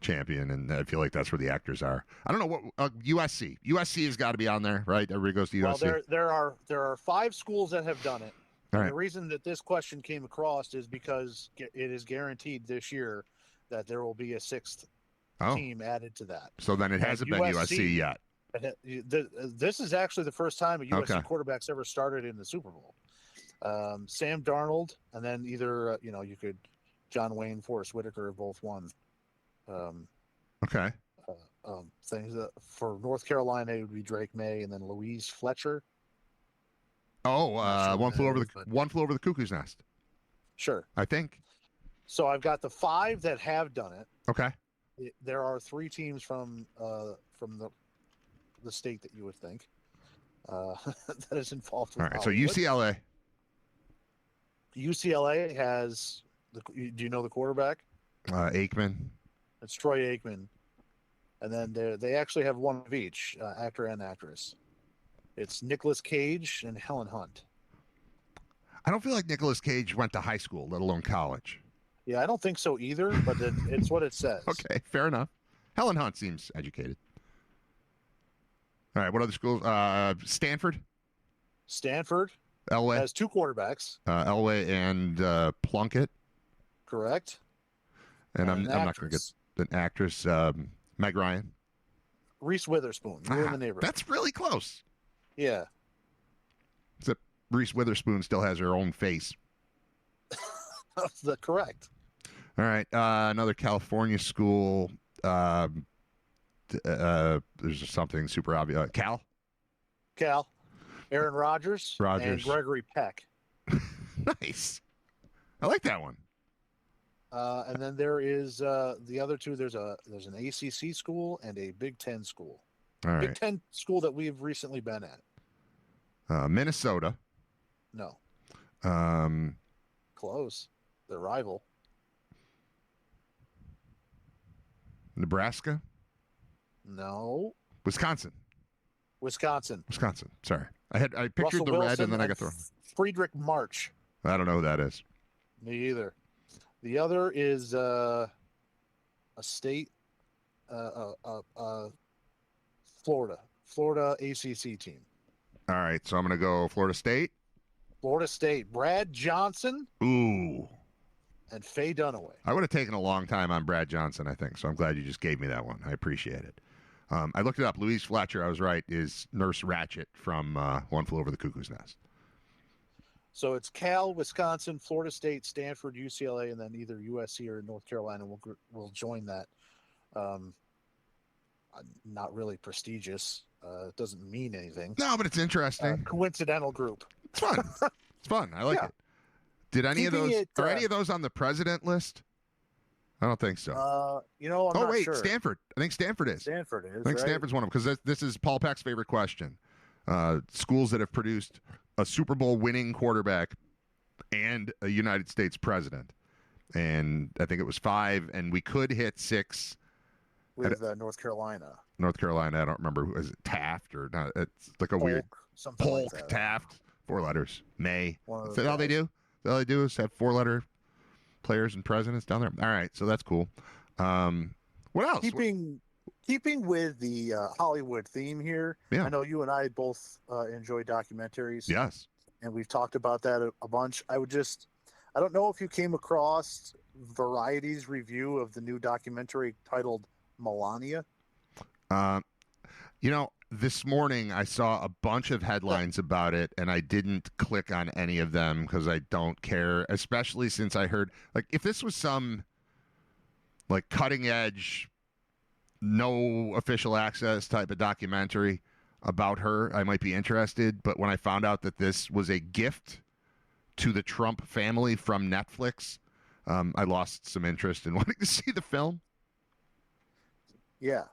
Speaker 1: champion, and I feel like that's where the actors are. I don't know what USC. USC has got to be on there, right? Everybody goes to USC.
Speaker 11: Well, there are 5 schools that have done it.
Speaker 1: All
Speaker 11: And
Speaker 1: right.
Speaker 11: the reason that this question came across is because it is guaranteed this year that there will be a 6th team added to that.
Speaker 1: So then it hasn't been USC yet.
Speaker 11: This is actually the first time a USC quarterback's ever started in the Super Bowl. Sam Darnold, and then either you could John Wayne, Forrest Whitaker have both won. Things for North Carolina, it would be Drake May, and then Louise Fletcher.
Speaker 1: One flew over the cuckoo's nest.
Speaker 11: Sure,
Speaker 1: I think.
Speaker 11: So I've got the 5 that have done it.
Speaker 1: Okay.
Speaker 11: There are 3 teams from the state that you would think that is involved with.
Speaker 1: All right. So
Speaker 11: Hollywood.
Speaker 1: UCLA.
Speaker 11: UCLA has Do you know the quarterback?
Speaker 1: Aikman.
Speaker 11: It's Troy Aikman. And then they actually have one of each, actor and actress. It's Nicolas Cage and Helen Hunt.
Speaker 1: I don't feel like Nicolas Cage went to high school, let alone college.
Speaker 11: Yeah, I don't think so either, but it's what it says.
Speaker 1: Okay, fair enough. Helen Hunt seems educated. All right, what other schools? Stanford.
Speaker 11: Stanford
Speaker 1: Elway
Speaker 11: has two quarterbacks.
Speaker 1: Elway and Plunkett.
Speaker 11: Correct.
Speaker 1: And I'm not going to get an actress. Meg Ryan.
Speaker 11: Reese Witherspoon. You're in the neighborhood.
Speaker 1: That's really close.
Speaker 11: Yeah.
Speaker 1: Except Reese Witherspoon still has her own face.
Speaker 11: That's correct.
Speaker 1: All right. Another California school. There's something super obvious. Cal.
Speaker 11: Aaron Rodgers. And Gregory Peck.
Speaker 1: Nice. I like that one.
Speaker 11: And then there is the other two. There's an ACC school and a Big Ten school.
Speaker 1: All right.
Speaker 11: Big Ten school that we've recently been at.
Speaker 1: Minnesota.
Speaker 11: No. Close. The rival.
Speaker 1: Nebraska.
Speaker 11: No.
Speaker 1: Wisconsin.
Speaker 11: Sorry.
Speaker 1: I pictured
Speaker 11: Russell
Speaker 1: the
Speaker 11: Wilson
Speaker 1: red and then I got the.
Speaker 11: Friedrich March.
Speaker 1: I don't know who that is.
Speaker 11: Me either. The other is a state, Florida ACC team.
Speaker 1: All right, so I'm going to go Florida State.
Speaker 11: Brad Johnson.
Speaker 1: Ooh.
Speaker 11: And Faye Dunaway.
Speaker 1: I would have taken a long time on Brad Johnson, I think, so I'm glad you just gave me that one. I appreciate it. I looked it up. Louise Fletcher, I was right, is Nurse Ratched from One Flew Over the Cuckoo's Nest.
Speaker 11: So it's Cal, Wisconsin, Florida State, Stanford, UCLA, and then either USC or North Carolina will join that. Not really prestigious. It doesn't mean anything.
Speaker 1: No, but it's interesting.
Speaker 11: Coincidental group.
Speaker 1: It's fun. It's fun. I like it. Did any of those are any of those on the president list? I don't think so.
Speaker 11: I'm not
Speaker 1: wait,
Speaker 11: sure.
Speaker 1: Stanford. I think Stanford is.
Speaker 11: I
Speaker 1: think Stanford's one of them because this is Paul Peck's favorite question. Schools that have produced a Super Bowl winning quarterback and a United States president. And I think it was 5, and we could hit 6.
Speaker 11: With North Carolina.
Speaker 1: I don't remember who is it, Taft or not. It's like a
Speaker 11: Polk,
Speaker 1: weird
Speaker 11: Polk, like
Speaker 1: Taft, 4 letters. May.
Speaker 11: Is
Speaker 1: that all they do? All they do is have 4-letter players and presidents down there. All right, so that's cool. What else?
Speaker 11: Keeping with the Hollywood theme here,
Speaker 1: yeah.
Speaker 11: I know you and I both enjoy documentaries.
Speaker 1: Yes.
Speaker 11: And we've talked about that a bunch. I don't know if you came across Variety's review of the new documentary titled Melania.
Speaker 1: This morning I saw a bunch of headlines about it, and I didn't click on any of them because I don't care, especially since I heard, if this was some, cutting edge, no official access type of documentary about her, I might be interested. But when I found out that this was a gift to the Trump family from Netflix, I lost some interest in wanting to see the film.
Speaker 11: Yeah.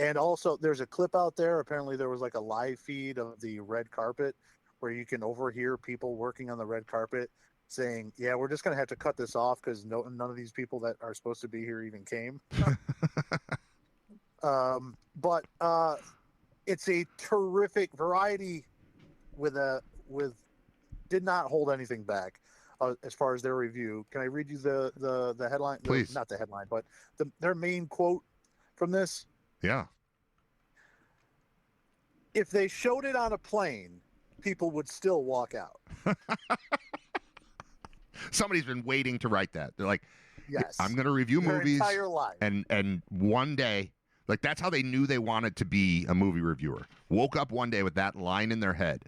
Speaker 11: And also, there's a clip out there. Apparently, there was a live feed of the red carpet where you can overhear people working on the red carpet saying, yeah, we're just going to have to cut this off because none of these people that are supposed to be here even came. But it's a terrific Variety did not hold anything back as far as their review. Can I read you the headline?
Speaker 1: Please.
Speaker 11: Not the headline, but their main quote from this.
Speaker 1: Yeah.
Speaker 11: If they showed it on a plane, people would still walk out.
Speaker 1: Somebody's been waiting to write that. They're like,
Speaker 11: yes,
Speaker 1: I'm going to review
Speaker 11: their
Speaker 1: movies.
Speaker 11: Entire life.
Speaker 1: And one day, that's how they knew they wanted to be a movie reviewer. Woke up one day with that line in their head.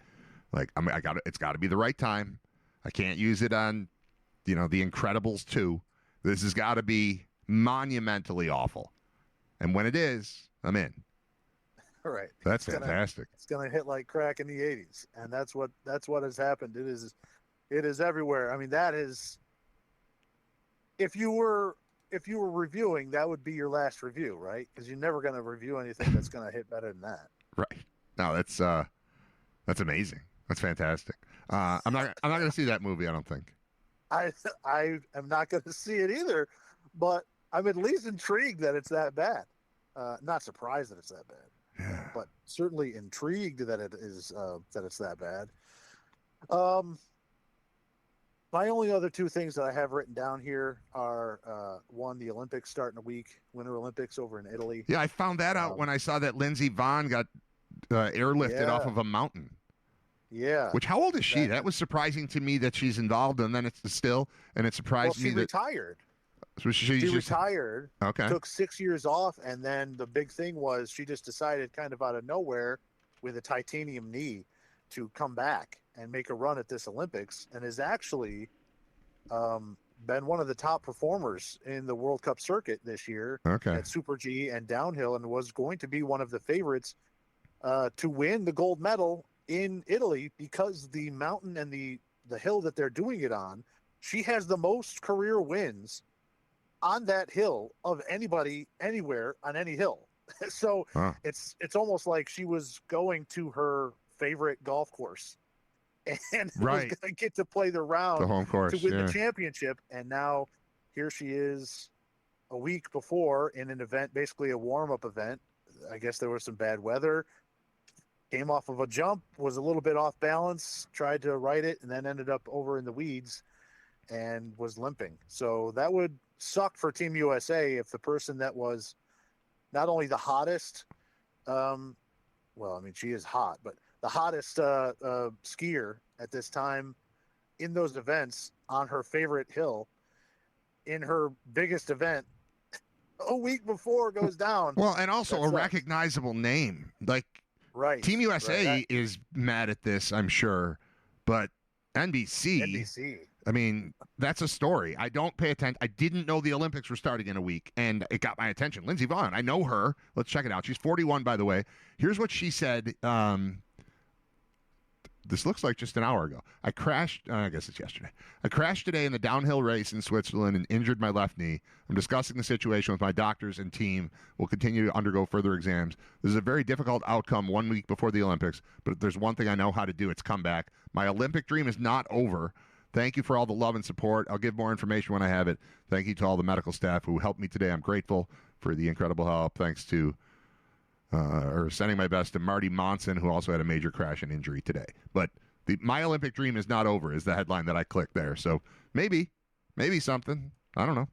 Speaker 1: It's got to be the right time. I can't use it on, The Incredibles 2. This has got to be monumentally awful. And when it is, I'm in.
Speaker 11: All right.
Speaker 1: That's fantastic.
Speaker 11: It's gonna hit like crack in the 80s, and that's what has happened. It is everywhere. I mean, that is. If you were reviewing, that would be your last review, right? Because you're never gonna review anything that's gonna hit better than that.
Speaker 1: Right. No, that's amazing. That's fantastic. I'm not gonna see that movie. I don't think.
Speaker 11: I am not going to see it either, but I'm at least intrigued that it's that bad. Not surprised that it's that bad, but certainly intrigued that it is that it's that bad. My only other two things that I have written down here are one, the Olympics starting a week, Winter Olympics over in Italy.
Speaker 1: Yeah, I found that out when I saw that Lindsey Vonn got airlifted off of a mountain.
Speaker 11: Yeah.
Speaker 1: Which, how old is she? That was surprising to me that she's involved, and then it's still, and it surprised me that
Speaker 11: retired.
Speaker 1: So she just
Speaker 11: retired.
Speaker 1: Okay.
Speaker 11: Took 6 years off, and then the big thing was she just decided, kind of out of nowhere, with a titanium knee, to come back and make a run at this Olympics, and has actually been one of the top performers in the World Cup circuit this year at Super G and downhill, and was going to be one of the favorites to win the gold medal in Italy, because the mountain and the hill that they're doing it on, she has the most career wins on that hill of anybody anywhere on any hill. So it's almost like she was going to her favorite golf course and was going to get to play the round,
Speaker 1: the home course,
Speaker 11: to win the championship. And now here she is a week before in an event, basically a warm-up event. I guess there was some bad weather. Came off of a jump, was a little bit off balance, tried to right it, and then ended up over in the weeds and was limping. So that would suck for Team USA if the person that was not only the hottest, well, I mean, she is hot, but the hottest skier at this time in those events on her favorite hill in her biggest event a week before goes down.
Speaker 1: Well, and also a recognizable name. Like, Team USA is mad at this, I'm sure, but NBC. I mean, that's a story. I don't pay attention. I didn't know the Olympics were starting in a week, and it got my attention. Lindsey Vonn, I know her. Let's check it out. She's 41, by the way. Here's what she said. This looks like just an hour ago. I crashed, I guess it's yesterday. I crashed today in the downhill race in Switzerland and injured my left knee. I'm discussing the situation with my doctors and team. We'll continue to undergo further exams. This is a very difficult outcome 1 week before the Olympics, but if there's one thing I know how to do, it's come back. My Olympic dream is not over. Thank you for all the love and support. I'll give more information when I have it. Thank you to all the medical staff who helped me today. I'm grateful for the incredible help. Thanks to sending my best to Marty Monson, who also had a major crash and injury today. But my Olympic dream is not over is the headline that I clicked there. So maybe something. I don't know.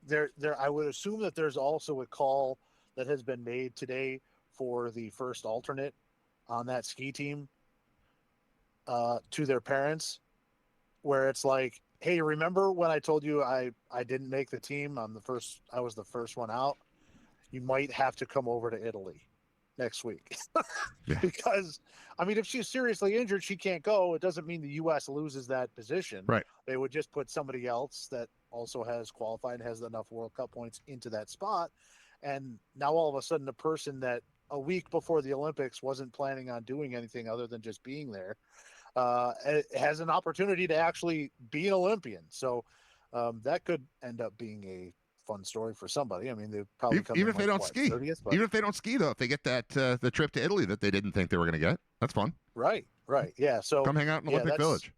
Speaker 11: There. I would assume that there's also a call that has been made today for the first alternate on that ski team to their parents, where it's like, hey, remember when I told you I didn't make the team? I was the first one out. You might have to come over to Italy next week. Because, I mean, if she's seriously injured, she can't go. It doesn't mean the U.S. loses that position.
Speaker 1: Right.
Speaker 11: They would just put somebody else that also has qualified, has enough World Cup points into that spot. And now all of a sudden, the person that a week before the Olympics wasn't planning on doing anything other than just being there has an opportunity to actually be an Olympian. So that could end up being a fun story for somebody. I mean, they probably come
Speaker 1: even if they don't ski.
Speaker 11: 30th,
Speaker 1: even if they don't ski, though, if they get that the trip to Italy that they didn't think they were going to get, that's fun.
Speaker 11: Right. Yeah. So
Speaker 1: come hang out in Olympic Village.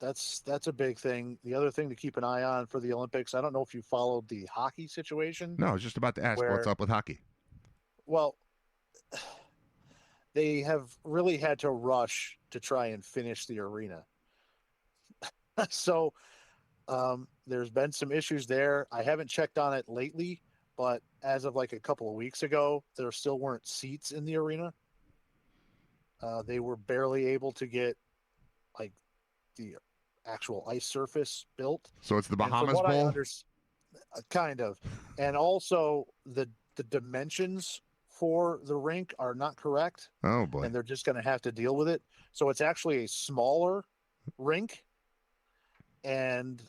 Speaker 11: That's a big thing. The other thing to keep an eye on for the Olympics, I don't know if you followed the hockey situation.
Speaker 1: No, I was just about to ask what's up with hockey.
Speaker 11: Well, they have really had to rush to try and finish the arena. So there's been some issues there. I haven't checked on it lately, but as of like a couple of weeks ago, there still weren't seats in the arena. They were barely able to get like the actual ice surface built.
Speaker 1: So it's the Bahamas Bowl?
Speaker 11: Kind of. And also the dimensions for the rink are not correct.
Speaker 1: Oh, boy.
Speaker 11: And they're just going to have to deal with it. So it's actually a smaller rink. And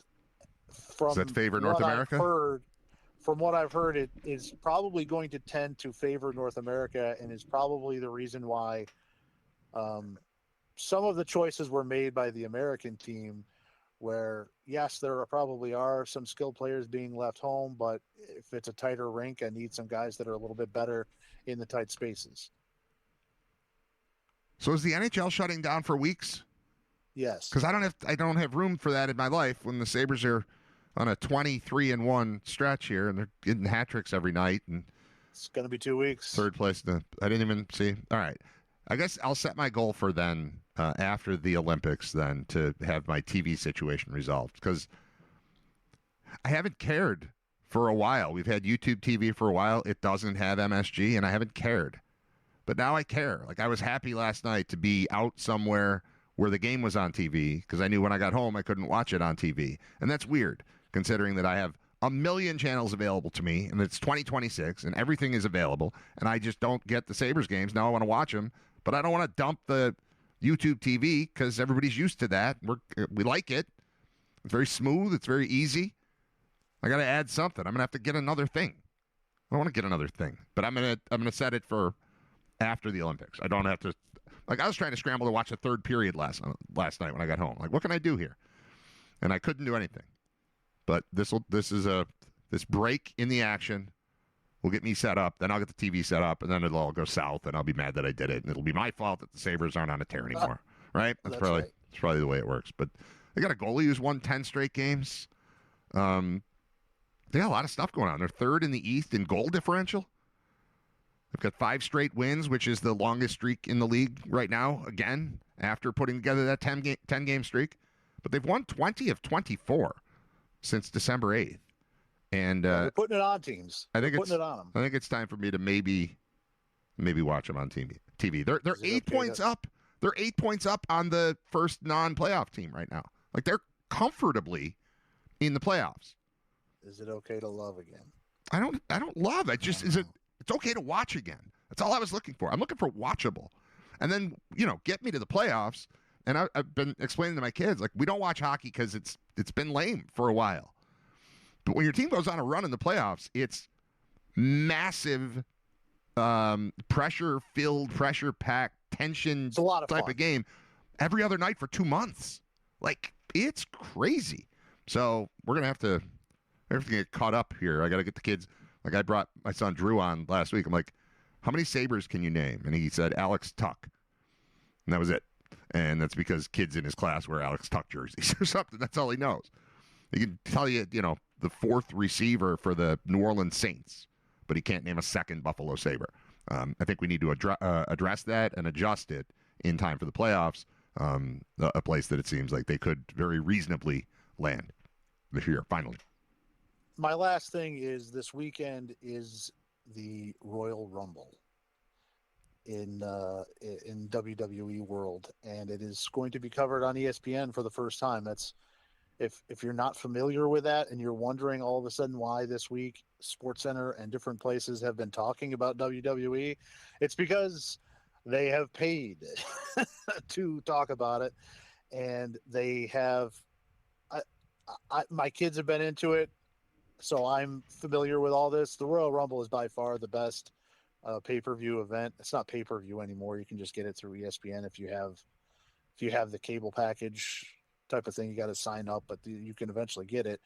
Speaker 1: does that favor North America?
Speaker 11: From what I've heard, it is probably going to tend to favor North America, and is probably the reason why some of the choices were made by the American team, where, yes, there probably are some skilled players being left home, but if it's a tighter rink, I need some guys that are a little bit better in the tight spaces.
Speaker 1: So is the NHL shutting down for weeks?
Speaker 11: Yes.
Speaker 1: Because I don't have room for that in my life when the Sabres are on a 23-1 stretch here, and they're getting hat tricks every night. And
Speaker 11: it's going to be 2 weeks.
Speaker 1: Third place. I didn't even see. All right. I guess I'll set my goal for then, after the Olympics, then, to have my TV situation resolved. Because I haven't cared for a while. We've had YouTube TV for a while. It doesn't have MSG, and I haven't cared. But now I care. Like, I was happy last night to be out somewhere where the game was on TV, because I knew when I got home I couldn't watch it on TV. And that's weird, considering that I have a million channels available to me, and it's 2026, and everything is available, and I just don't get the Sabres games. Now I want to watch them, but I don't want to dump the YouTube TV because everybody's used to that. We like it. It's very smooth. It's very easy. I got to add something. I'm going to have to get another thing. I don't want to get another thing, but I'm gonna set it for after the Olympics. I don't have to. Like, I was trying to scramble to watch the third period last night when I got home. Like, what can I do here? And I couldn't do anything. But this break in the action will get me set up. Then I'll get the TV set up, and then it'll all go south, and I'll be mad that I did it. And it'll be my fault that the Sabres aren't on a tear anymore. Right? That's probably the way it works. But they got a goalie who's won 10 straight games. They got a lot of stuff going on. They're third in the East in goal differential. They've got 5 straight wins, which is the longest streak in the league right now, again, after putting together that 10-game streak. But they've won 20 of 24 since December 8th. And
Speaker 11: they're putting it on teams. Putting it on them.
Speaker 1: I think it's time for me to maybe watch them on TV. They're 8 points up. They're 8 points up on the first non-playoff team right now. Like, they're comfortably in the playoffs.
Speaker 11: Is it okay to love again?
Speaker 1: I don't love it. Just it's okay to watch again. That's all I was looking for. I'm looking for watchable. And then, get me to the playoffs. And I've been explaining to my kids, like, we don't watch hockey because it's been lame for a while. But when your team goes on a run in the playoffs, it's massive, pressure-filled, pressure-packed, tension type of game every other night for 2 months. Like, it's crazy. So we're going to have to get caught up here. I got to get the kids. Like, I brought my son Drew on last week. I'm like, how many Sabres can you name? And he said Alex Tuck. And that was it. And that's because kids in his class wear Alex Tuck jerseys or something. That's all he knows. He can tell you, the fourth receiver for the New Orleans Saints, but he can't name a second Buffalo Sabre. I think we need to address that and adjust it in time for the playoffs, a place that it seems like they could very reasonably land this year, finally.
Speaker 11: My last thing is this weekend is the Royal Rumble in WWE world, and it is going to be covered on ESPN for the first time. That's if you're not familiar with that and you're wondering all of a sudden why this week SportsCenter and different places have been talking about WWE, it's because they have paid to talk about it, and they have. My kids have been into it. So I'm familiar with all this. The Royal Rumble is by far the best pay-per-view event. It's not pay-per-view anymore. You can just get it through ESPN if you have the cable package type of thing. You got to sign up, but you can eventually get it.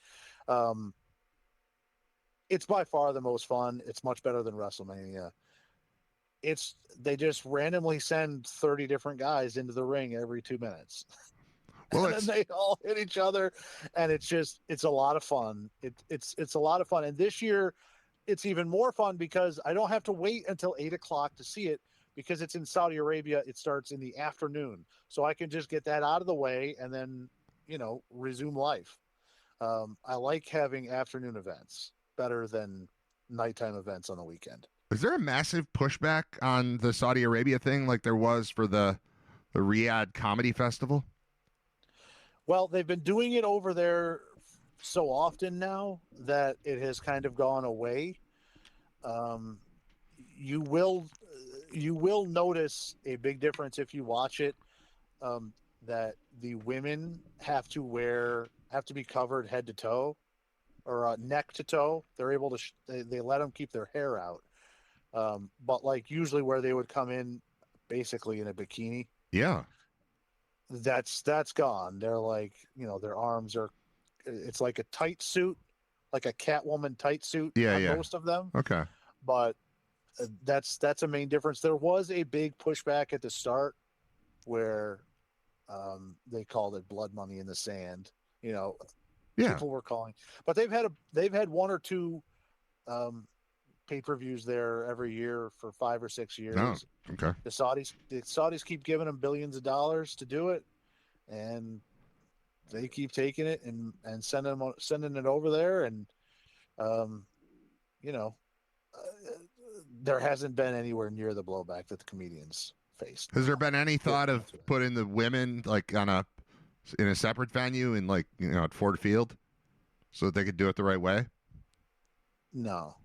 Speaker 11: It's by far the most fun. It's much better than WrestleMania. They just randomly send 30 different guys into the ring every 2 minutes. Well, and then they all hit each other, and it's a lot of fun. It's a lot of fun. And this year, it's even more fun because I don't have to wait until 8:00 to see it because it's in Saudi Arabia. It starts in the afternoon, so I can just get that out of the way and then, resume life. I like having afternoon events better than nighttime events on the weekend.
Speaker 1: Is there a massive pushback on the Saudi Arabia thing like there was for the Riyadh Comedy Festival?
Speaker 11: Well, they've been doing it over there so often now that it has kind of gone away. You will notice a big difference if you watch it, that the women have to be covered head to toe or neck to toe. They're able to they let them keep their hair out. But like usually where they would come in basically in a bikini.
Speaker 1: Yeah.
Speaker 11: That's gone. They're like, their arms are, it's like a tight suit, like a Catwoman tight suit.
Speaker 1: Yeah.
Speaker 11: Most of them.
Speaker 1: Okay.
Speaker 11: But that's a main difference. There was a big pushback at the start where They called it blood money in the sand.
Speaker 1: Yeah.
Speaker 11: People were calling, but they've had one or two pay-per-views there every year for 5 or 6 years.
Speaker 1: Oh, okay.
Speaker 11: The Saudis keep giving them billions of dollars to do it, and they keep taking it and sending it over there, and there hasn't been anywhere near the blowback that the comedians faced.
Speaker 1: Has there been any thought of putting the women like in a separate venue in at Ford Field, so that they could do it the right way?
Speaker 11: No,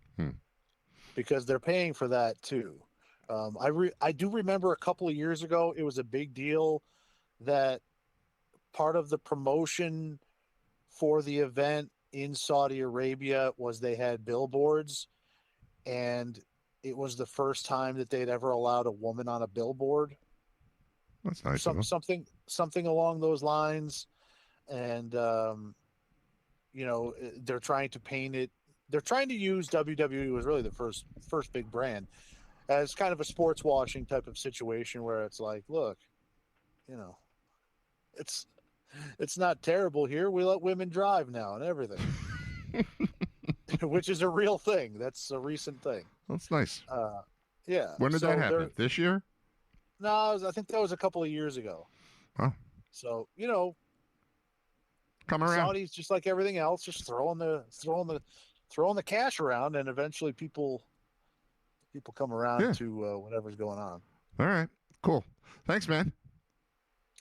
Speaker 11: because they're paying for that too. I do remember a couple of years ago, it was a big deal that part of the promotion for the event in Saudi Arabia was they had billboards, and it was the first time that they'd ever allowed a woman on a billboard.
Speaker 1: That's nice.
Speaker 11: Something along those lines. And, they're trying to paint it. They're trying to use WWE, was really the first big brand, as kind of a sports washing type of situation where it's like, look, it's not terrible here. We let women drive now and everything, which is a real thing. That's a recent thing.
Speaker 1: That's nice.
Speaker 11: Yeah.
Speaker 1: When did that happen? This year?
Speaker 11: No, I think that was a couple of years ago.
Speaker 1: Oh.
Speaker 11: So,
Speaker 1: come around.
Speaker 11: Saudis, just like everything else, just throwing the cash around, and eventually people come around to whatever's going on.
Speaker 1: All right. Cool. Thanks, man.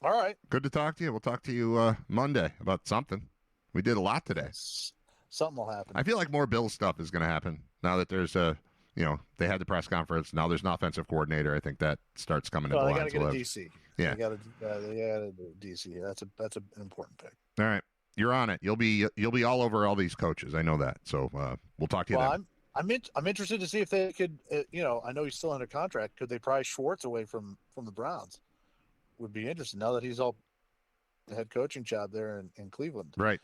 Speaker 11: All right.
Speaker 1: Good to talk to you. We'll talk to you Monday about something. We did a lot today.
Speaker 11: Something will happen.
Speaker 1: I feel like more Bill stuff is going to happen now that there's they had the press conference. Now there's an offensive coordinator. I think that starts coming into
Speaker 11: They
Speaker 1: line.
Speaker 11: got to get a DC.
Speaker 1: Yeah.
Speaker 11: They got to do DC. That's an important pick.
Speaker 1: All right. You're on it. You'll be all over all these coaches. I know that. So we'll talk to you then.
Speaker 11: I'm interested to see if they could. I know he's still under contract. Could they pry Schwartz away from the Browns? Would be interesting now that he's all the head coaching job there in Cleveland.
Speaker 1: Right.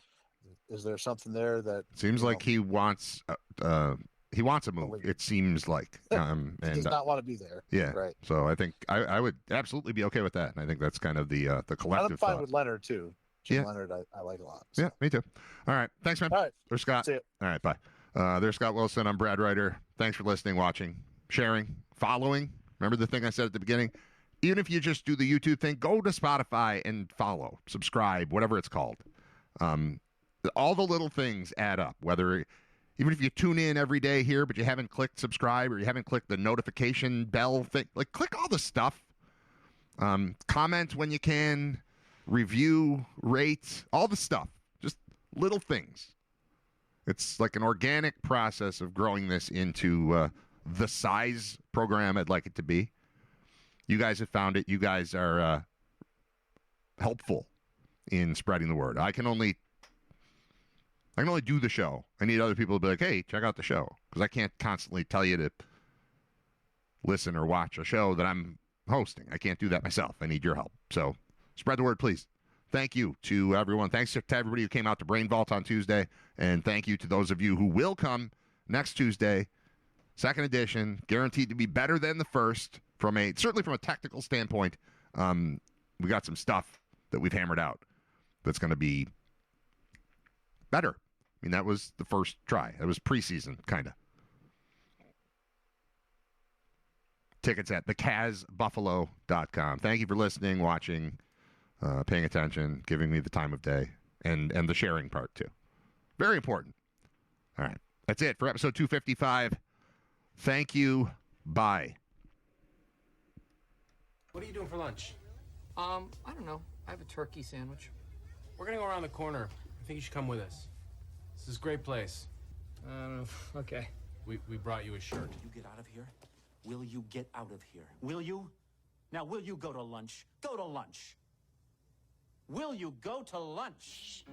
Speaker 11: Is there something there that
Speaker 1: seems like he wants a move? It seems like
Speaker 11: he does not want to be there.
Speaker 1: Yeah.
Speaker 11: Right.
Speaker 1: So I think I would absolutely be okay with that, and I think that's kind of the collective.
Speaker 11: I'm fine
Speaker 1: thought.
Speaker 11: with Leonard too. Jim Leonard, I like a lot. So.
Speaker 1: Yeah, me too. All right. Thanks, man.
Speaker 11: All right.
Speaker 1: There's Scott.
Speaker 11: See you.
Speaker 1: All right. Bye. There's Scott Wilson. I'm Brad Ryder. Thanks for listening, watching, sharing, following. Remember the thing I said at the beginning? Even if you just do the YouTube thing, go to Spotify and follow, subscribe, whatever it's called. All the little things add up, even if you tune in every day here, but you haven't clicked subscribe or you haven't clicked the notification bell thing, click all the stuff. Comment when you can, review, rate, all the stuff. Just little things. It's like an organic process of growing this into the size program I'd like it to be. You guys have found it. You guys are helpful in spreading the word. I can only do the show. I need other people to be like, hey, check out the show. Because I can't constantly tell you to listen or watch a show that I'm hosting. I can't do that myself. I need your help. So spread the word, please. Thank you to everyone. Thanks to everybody who came out to Brain Vault on Tuesday. And thank you to those of you who will come next Tuesday. Second edition, guaranteed to be better than the first. Certainly from a technical standpoint, we got some stuff that we've hammered out that's going to be better. I mean, that was the first try. That was preseason, kind of. Tickets at thecazbuffalo.com. Thank you for listening, watching, paying attention, giving me the time of day, and the sharing part, too. Very important. All right. That's it for episode 255. Thank you. Bye.
Speaker 17: What are you doing for lunch?
Speaker 9: I don't know. I have a turkey sandwich.
Speaker 17: We're gonna go around the corner. I think you should come with us. This is a great place.
Speaker 9: Okay.
Speaker 17: We brought you a shirt.
Speaker 18: You get out of here? Will you get out of here? Will you? Now, will you go to lunch? Go to lunch. Will you go to lunch?